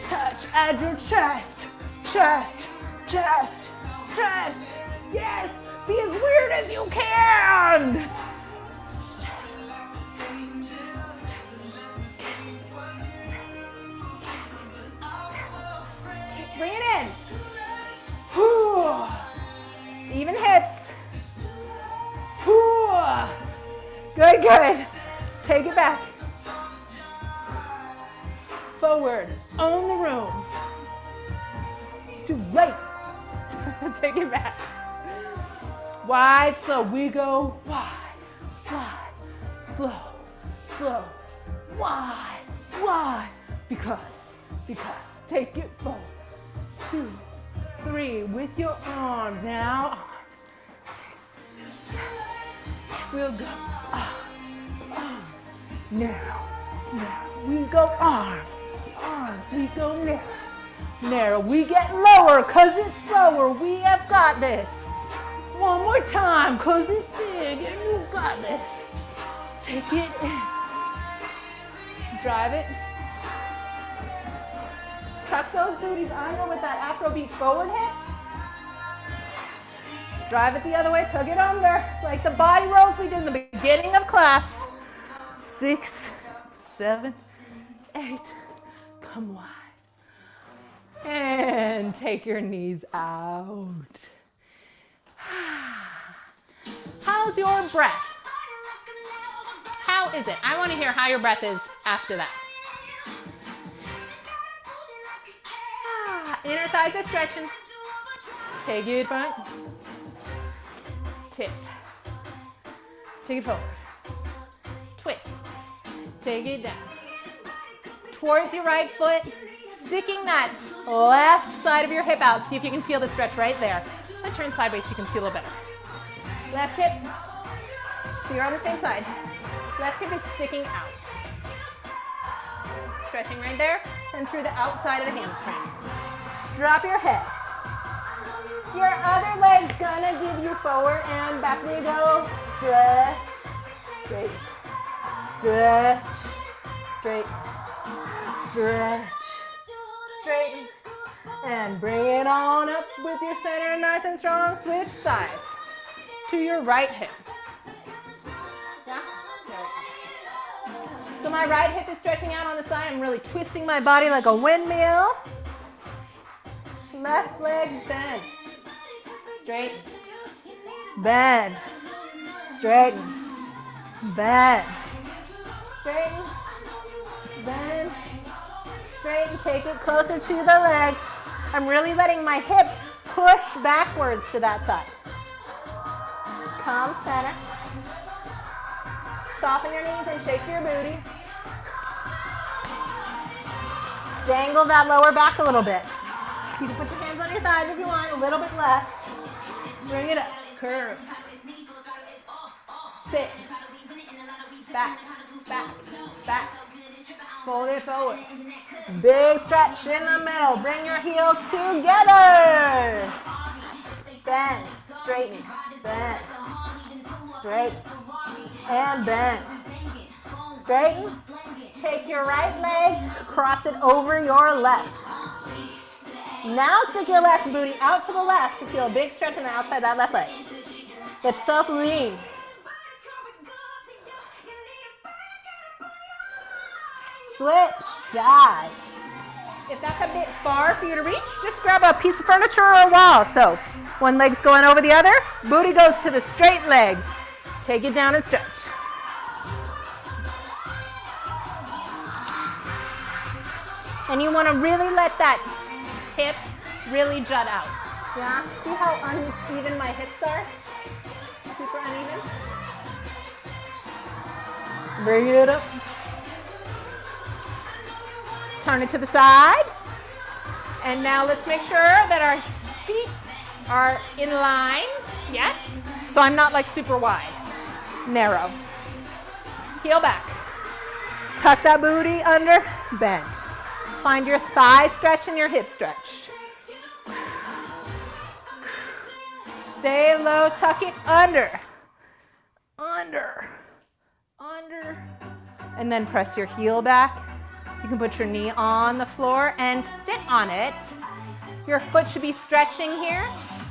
touch. Add your chest, chest, chest, chest. Yes, be as weird as you can. Bring it in. Whew. Even hips. Whew. Good, good. Take it back. Forward. Own the room. Too late. Take it back. Wide, slow. We go wide, wide, slow, slow, wide, wide. Because. Take it forward. 2, 3, with your arms. Now, arms. 6, 7. We'll go arms. Narrow. We go arms. We go narrow. We get lower because it's slower. We have got this. One more time because it's big and you've got this. Take it in. Drive it. Tuck those booties under with that Afrobeat forward hip. Drive it the other way, tug it under, like the body rolls we did in the beginning of class. 6, 7, 8, come wide. And take your knees out. How's your breath? How is it? I want to hear how your breath is after that. Inner thighs are stretching. Take it front. Tip. Take it forward. Twist. Take it down. Towards your right foot. Sticking that left side of your hip out. See if you can feel the stretch right there. Let's turn sideways so you can see a little better. Left hip. So you're on the same side. Left hip is sticking out. Stretching right there and through the outside of the hamstring. Drop your head. Your other leg's gonna give you forward and back we go. Stretch, straight, stretch, straight, stretch, straighten, and bring it on up with your center nice and strong. Switch sides to your right hip. Yeah? There we go. So my right hip is stretching out on the side. I'm really twisting my body like a windmill. Left leg bend. Straighten. Bend. Straighten. Bend. Straighten. Bend. Straighten. Take it closer to the leg. I'm really letting my hip push backwards to that side. Come center. soften your knees and shake your booty. Dangle that lower back a little bit. You can put your hands on your thighs if you want, a little bit less. Bring it up, curve. Sit. Back, back, back. Fold it forward. Big stretch in the middle. Bring your heels together. Bend, straighten, bend, straight, and bend. Straighten. Take your right leg, cross it over your left. Now stick your left booty out to the left to feel a big stretch on the outside of that left leg. Get yourself lean. Switch sides. If that's a bit far for you to reach, just grab a piece of furniture or a wall. So one leg's going over the other, booty goes to the straight leg. Take it down and stretch. And you want to really let that hips really jut out. Yeah? See how uneven my hips are? Super uneven. Bring it up. Turn it to the side. And now let's make sure that our feet are in line. Yes? So I'm not like super wide. Narrow. Heel back. Tuck that booty under. Bend. Find your thigh stretch and your hip stretch. Stay low, tuck it under. Under. Under. And then press your heel back. You can put your knee on the floor and sit on it. Your foot should be stretching here.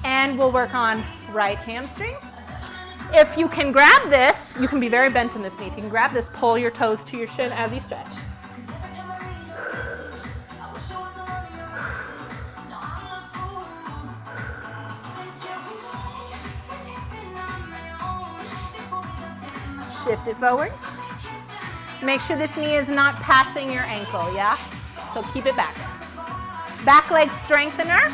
And we'll work on right hamstring. If you can grab this, you can be very bent in this knee. If you can grab this, pull your toes to your shin as you stretch. Shift it forward. Make sure this knee is not passing your ankle, yeah? So keep it back. Back leg strengthener.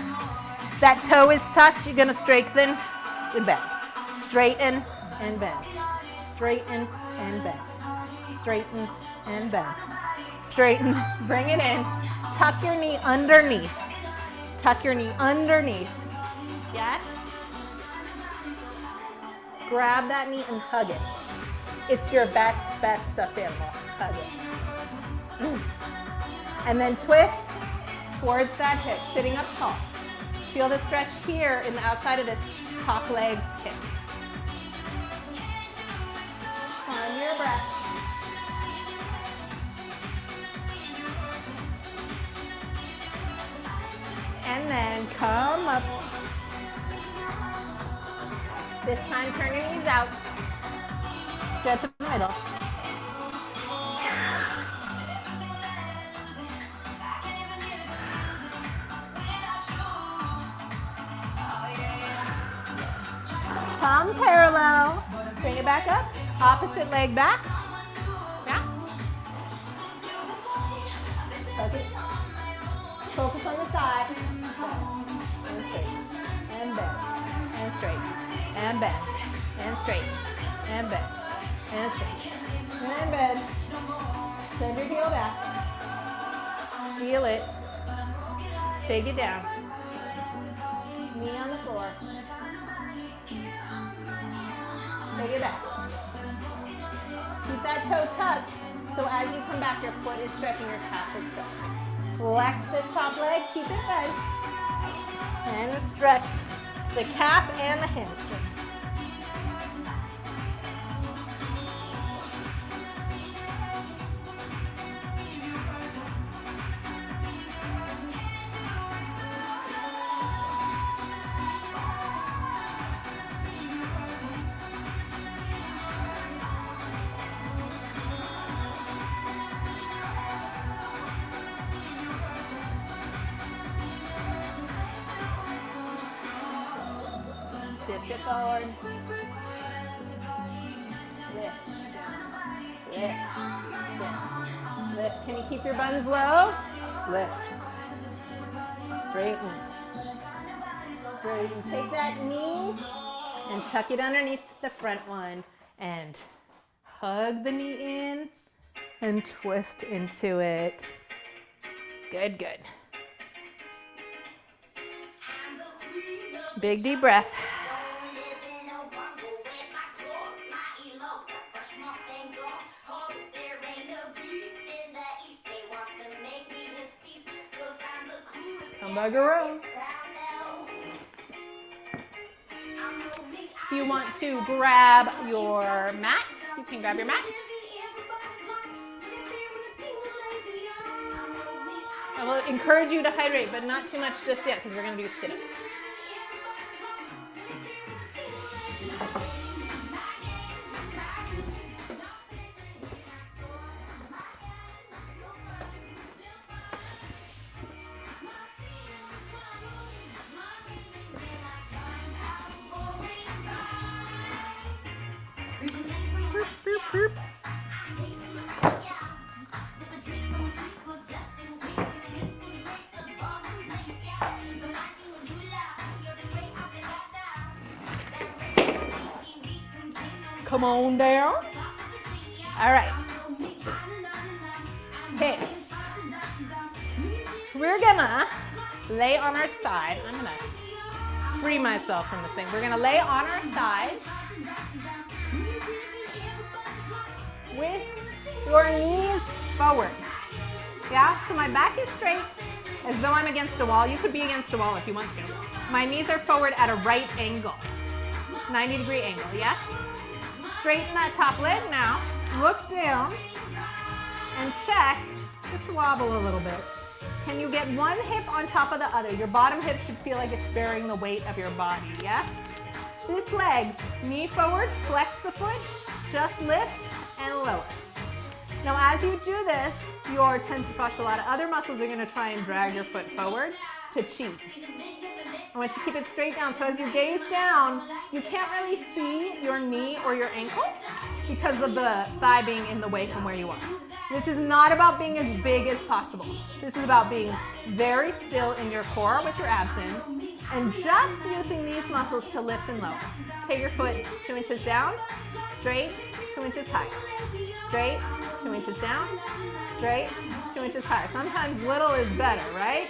That toe is tucked. You're going to strengthen and bend. Straighten and bend. Straighten and bend. Straighten and bend. Straighten. Bring it in. Tuck your knee underneath. Tuck your knee underneath. Yes? Grab that knee and hug it. It's your best stuffed animal. Hug it. And then twist towards that hip, sitting up tall. Feel the stretch here in the outside of this top leg's hip. Find your breath. And then come up. This time turn your knees out. Stretch in the middle. Come parallel. Bring it back up. Opposite leg back. Yeah. Tuck it. Focus on the side. And straight. And bend. And straight. And bend. And straight. And bend. And straight. And bend. Send your heel back. Feel it. Take it down. Knee on the floor. Take it back. Keep that toe tucked so as you come back, your foot is stretching, your calf is stretching. Flex this top leg, keep it bent. And stretch the calf and the hamstring. Shift it forward. Lift. Lift. Lift. Lift. Can you keep your buns low? Lift. Straighten. Straighten. Take that knee and tuck it underneath the front one and Hug the knee in and twist into it. Good, good. Big deep breath. Come back around. If you want to grab your mat, you can grab your mat. I will encourage you to hydrate, but not too much just yet because we're going to do sit-ups. Come on down. All right. Hips. We're gonna lay on our side. I'm gonna free myself from this thing. We're gonna lay on our sides with your knees forward. Yeah, so my back is straight as though I'm against a wall. You could be against a wall if you want to. My knees are forward at a right angle, 90-degree angle, yes? Straighten that top leg now. Look down and check. Just wobble a little bit. Can you get one hip on top of the other? Your bottom hip should feel like it's bearing the weight of your body, yes? This leg, knee forward, flex the foot, just lift and lower. Now as you do this, your tensor fasciae lata, other muscles are gonna try and drag your foot forward to cheat. I want you to keep it straight down. So as you gaze down, you can't really see your knee or your ankle because of the thigh being in the way from where you are. This is not about being as big as possible. This is about being very still in your core with your abs in and just using these muscles to lift and lower. Take your foot 2 inches down, straight, 2 inches higher. Straight, 2 inches down, straight, 2 inches higher. Sometimes little is better, right?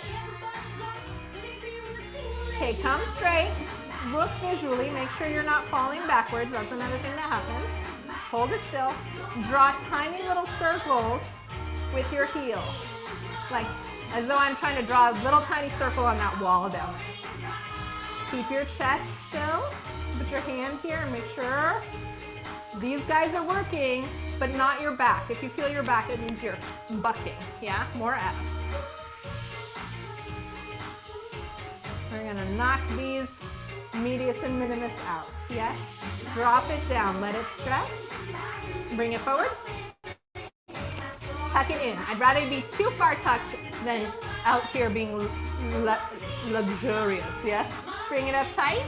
Okay, come straight, look visually, make sure you're not falling backwards. That's another thing that happens. Hold it still. Draw tiny little circles with your heel. Like as though I'm trying to draw a little tiny circle on that wall down there. Keep your chest still. Put your hand here and make sure these guys are working, but not your back. If you feel your back, it means you're bucking. Yeah, more abs. We're gonna knock these medius and minimus out, yes? Drop it down, let it stretch. Bring it forward. Tuck it in. I'd rather be too far tucked than out here being luxurious, yes? Bring it up tight.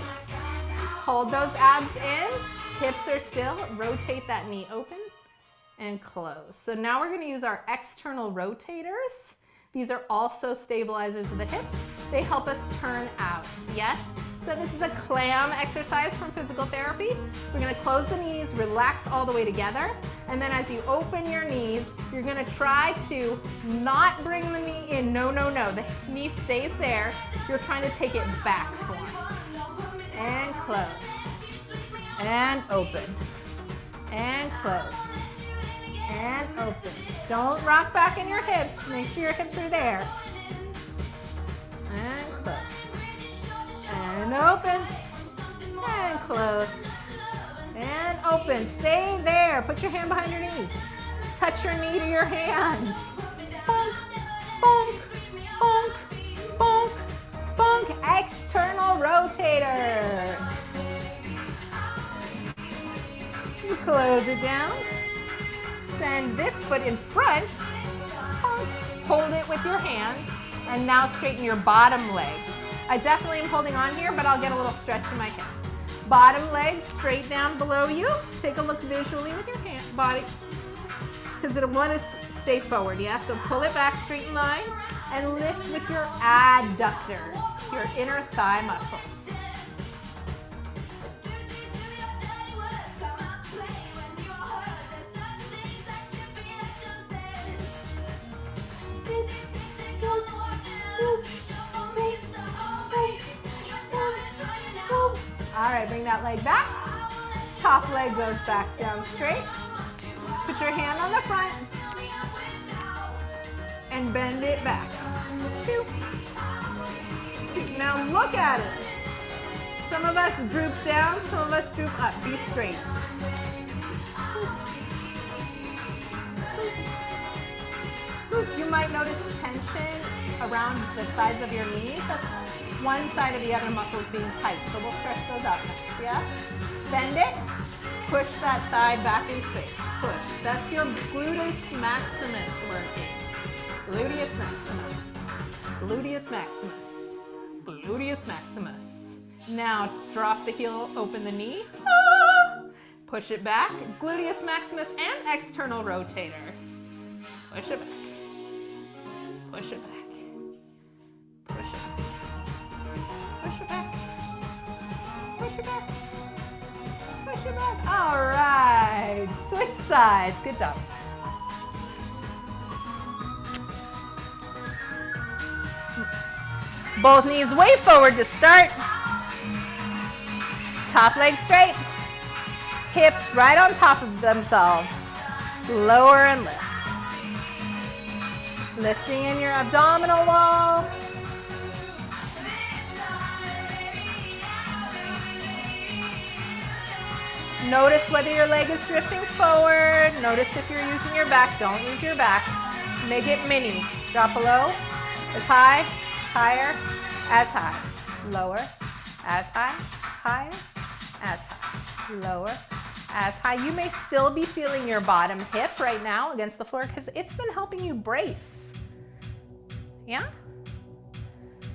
Hold those abs in. Hips are still. Rotate that knee open and close. So now we're gonna use our external rotators. These are also stabilizers of the hips. They help us turn out, yes? So this is a clam exercise from physical therapy. We're gonna close the knees, relax all the way together, and then as you open your knees, you're gonna try to not bring the knee in. No, no, no, the knee stays there. You're trying to take it back form. And close. And open. And close. And open. Don't rock back in your hips. Make sure your hips are there. And close. And open. And close. And open. Stay there. Put your hand behind your knee. Touch your knee to your hand. Bonk, bonk, bonk, bonk, bonk. External rotator. Close it down. Send this foot in front. Hold it with your hand. And now straighten your bottom leg. I definitely am holding on here, but I'll get a little stretch in my hip. Bottom leg straight down below you. Take a look visually with your hand, body, because it'll want to stay forward, yeah? So pull it back, straighten line, and lift with your adductors, your inner thigh muscles. right, bring that leg back. Top leg goes back down straight. Put your hand on the front and bend it back. Now look at it. Some of us droop down, some of us droop up. Be straight. You might notice tension around the sides of your knees. That's one side of the other muscles being tight. So we'll stretch those out next, yeah? Bend it. Push that side back in space. Push. That's your gluteus maximus working. Gluteus maximus. Gluteus maximus. Gluteus maximus. Now drop the heel, open the knee. Push it back. Gluteus maximus and external rotators. Push it back. Push it back. Push it back. Push it back. Push it back. Push it back. All right. Switch sides. Good job. Both knees way forward to start. Top leg straight. Hips right on top of themselves. Lower and lift. Lifting in your abdominal wall. Notice whether your leg is drifting forward. Notice if you're using your back. Don't use your back. Make it mini. Drop below. As high. Higher. As high. Lower. As high. Higher. As high. Lower. As high. You may still be feeling your bottom hip right now against the floor because it's been helping you brace. Yeah?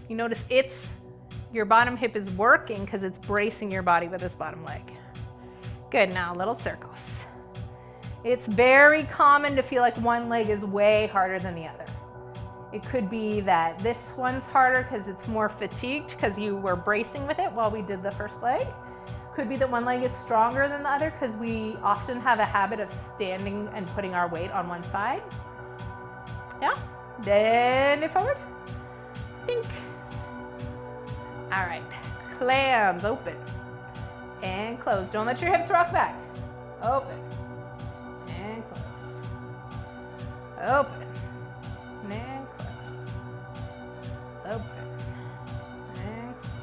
You notice your bottom hip is working because it's bracing your body with this bottom leg. Good, now little circles. It's very common to feel like one leg is way harder than the other. It could be that this one's harder because it's more fatigued because you were bracing with it while we did the first leg. Could be that one leg is stronger than the other because we often have a habit of standing and putting our weight on one side. Yeah? Bend it forward. Pink. All right. Clams open and close. Don't let your hips rock back. Open and close. Open and close. Open and close.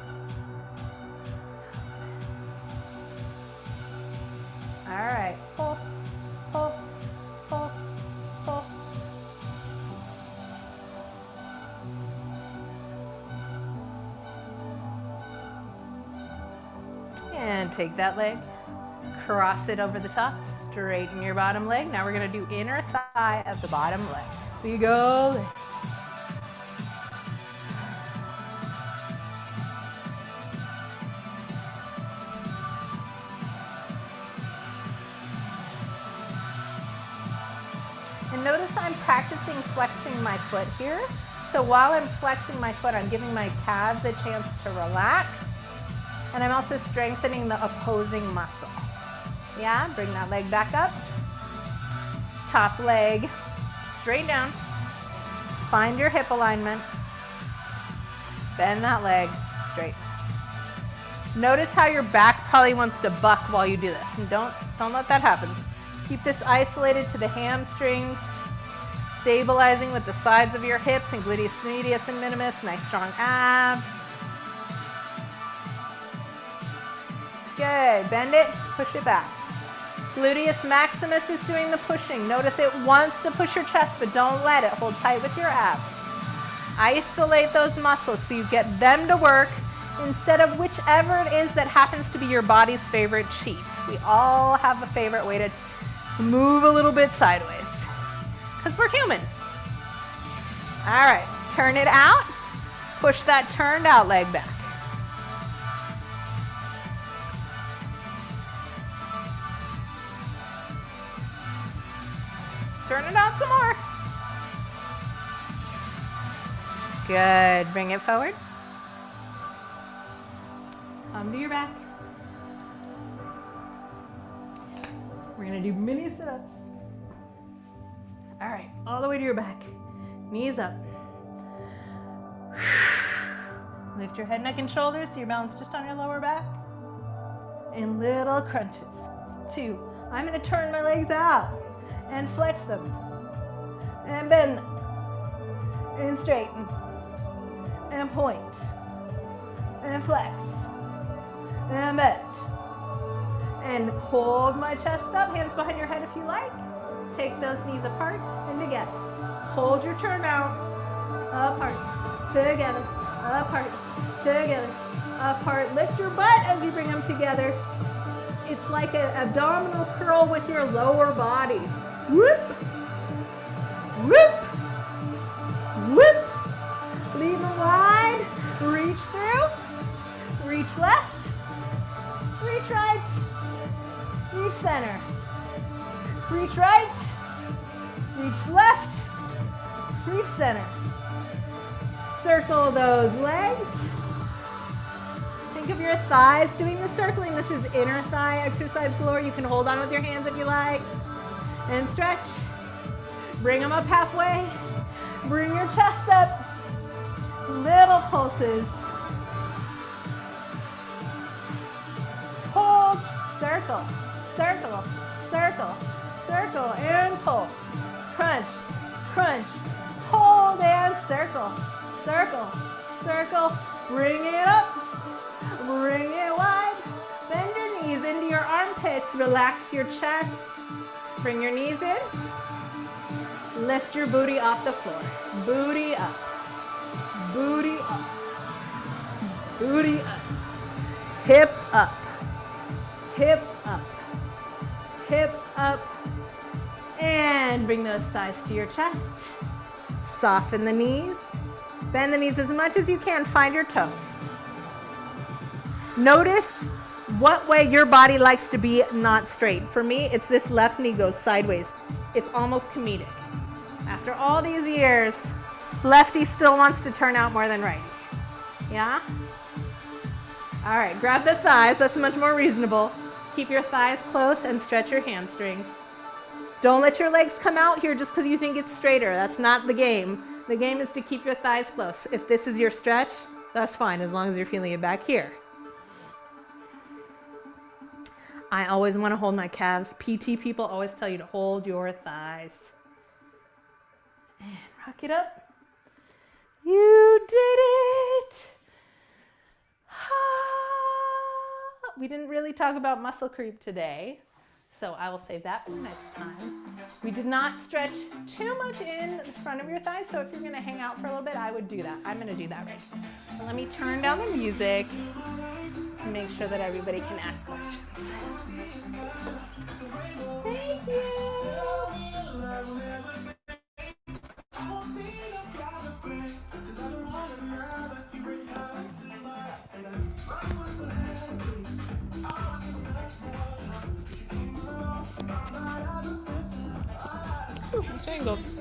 All right. Pulse, pulse, pulse, pulse. And take that leg, cross it over the top, straighten your bottom leg. Now we're gonna do inner thigh of the bottom leg. Here you go. And notice I'm practicing flexing my foot here. So while I'm flexing my foot, I'm giving my calves a chance to relax. And I'm also strengthening the opposing muscle. Yeah, bring that leg back up. Top leg straight down. Find your hip alignment. Bend that leg straight. Notice how your back probably wants to buck while you do this. And don't let that happen. Keep this isolated to the hamstrings. Stabilizing with the sides of your hips and gluteus medius and minimus. Nice strong abs. Good, bend it, push it back. Gluteus maximus is doing the pushing. Notice it wants to push your chest, but don't let it. Hold tight with your abs. Isolate those muscles so you get them to work instead of whichever it is that happens to be your body's favorite cheat. We all have a favorite way to move a little bit sideways because we're human. All right, turn it out. Push that turned out leg back. Turn it out some more. Good. Bring it forward. Come to your back. We're going to do mini sit-ups. All right. All the way to your back. Knees up. Lift your head, neck, and shoulders so you're balanced just on your lower back. and little crunches. 2. I'm going to turn my legs out and flex them and bend them and straighten and point and flex and bend and hold my chest up, hands behind your head if you like. Take those knees apart and together. Hold your turn out, apart, together, apart, together, apart. Lift your butt as you bring them together. It's like an abdominal curl with your lower body. Whoop, whoop, whoop. Leave them wide, reach through, reach left, reach right, reach center, reach right, reach left, reach center. Circle those legs. Think of your thighs doing the circling. This is inner thigh exercise galore. You can hold on with your hands if you like. And stretch. Bring them up halfway. Bring your chest up. Little pulses. Hold, circle, circle, circle, circle, and pulse. Crunch, crunch, hold and circle, circle, circle. Bring it up, bring it wide. Bend your knees into your armpits. Relax your chest. Bring your knees in. Lift your booty off the floor. Booty up, booty up, booty up. Hip up, hip up, hip up. And bring those thighs to your chest. Soften the knees. Bend the knees as much as you can. Find your toes. Notice what way your body likes to be not straight. For me, it's this left knee goes sideways. It's almost comedic. After all these years, lefty still wants to turn out more than righty. Yeah? All right, grab the thighs. That's much more reasonable. Keep your thighs close and stretch your hamstrings. Don't let your legs come out here just because you think it's straighter. That's not the game. The game is to keep your thighs close. If this is your stretch, that's fine as long as you're feeling it back here. I always want to hold my calves. PT people always tell you to hold your thighs. And rock it up. You did it. We didn't really talk about muscle creep today, so I will save that for next time. We did not stretch too much in the front of your thighs, so if you're gonna hang out for a little bit, I would do that. I'm gonna do that right now. So let me turn down the music and make sure that everybody can ask questions. Thank you. Ooh, tangles.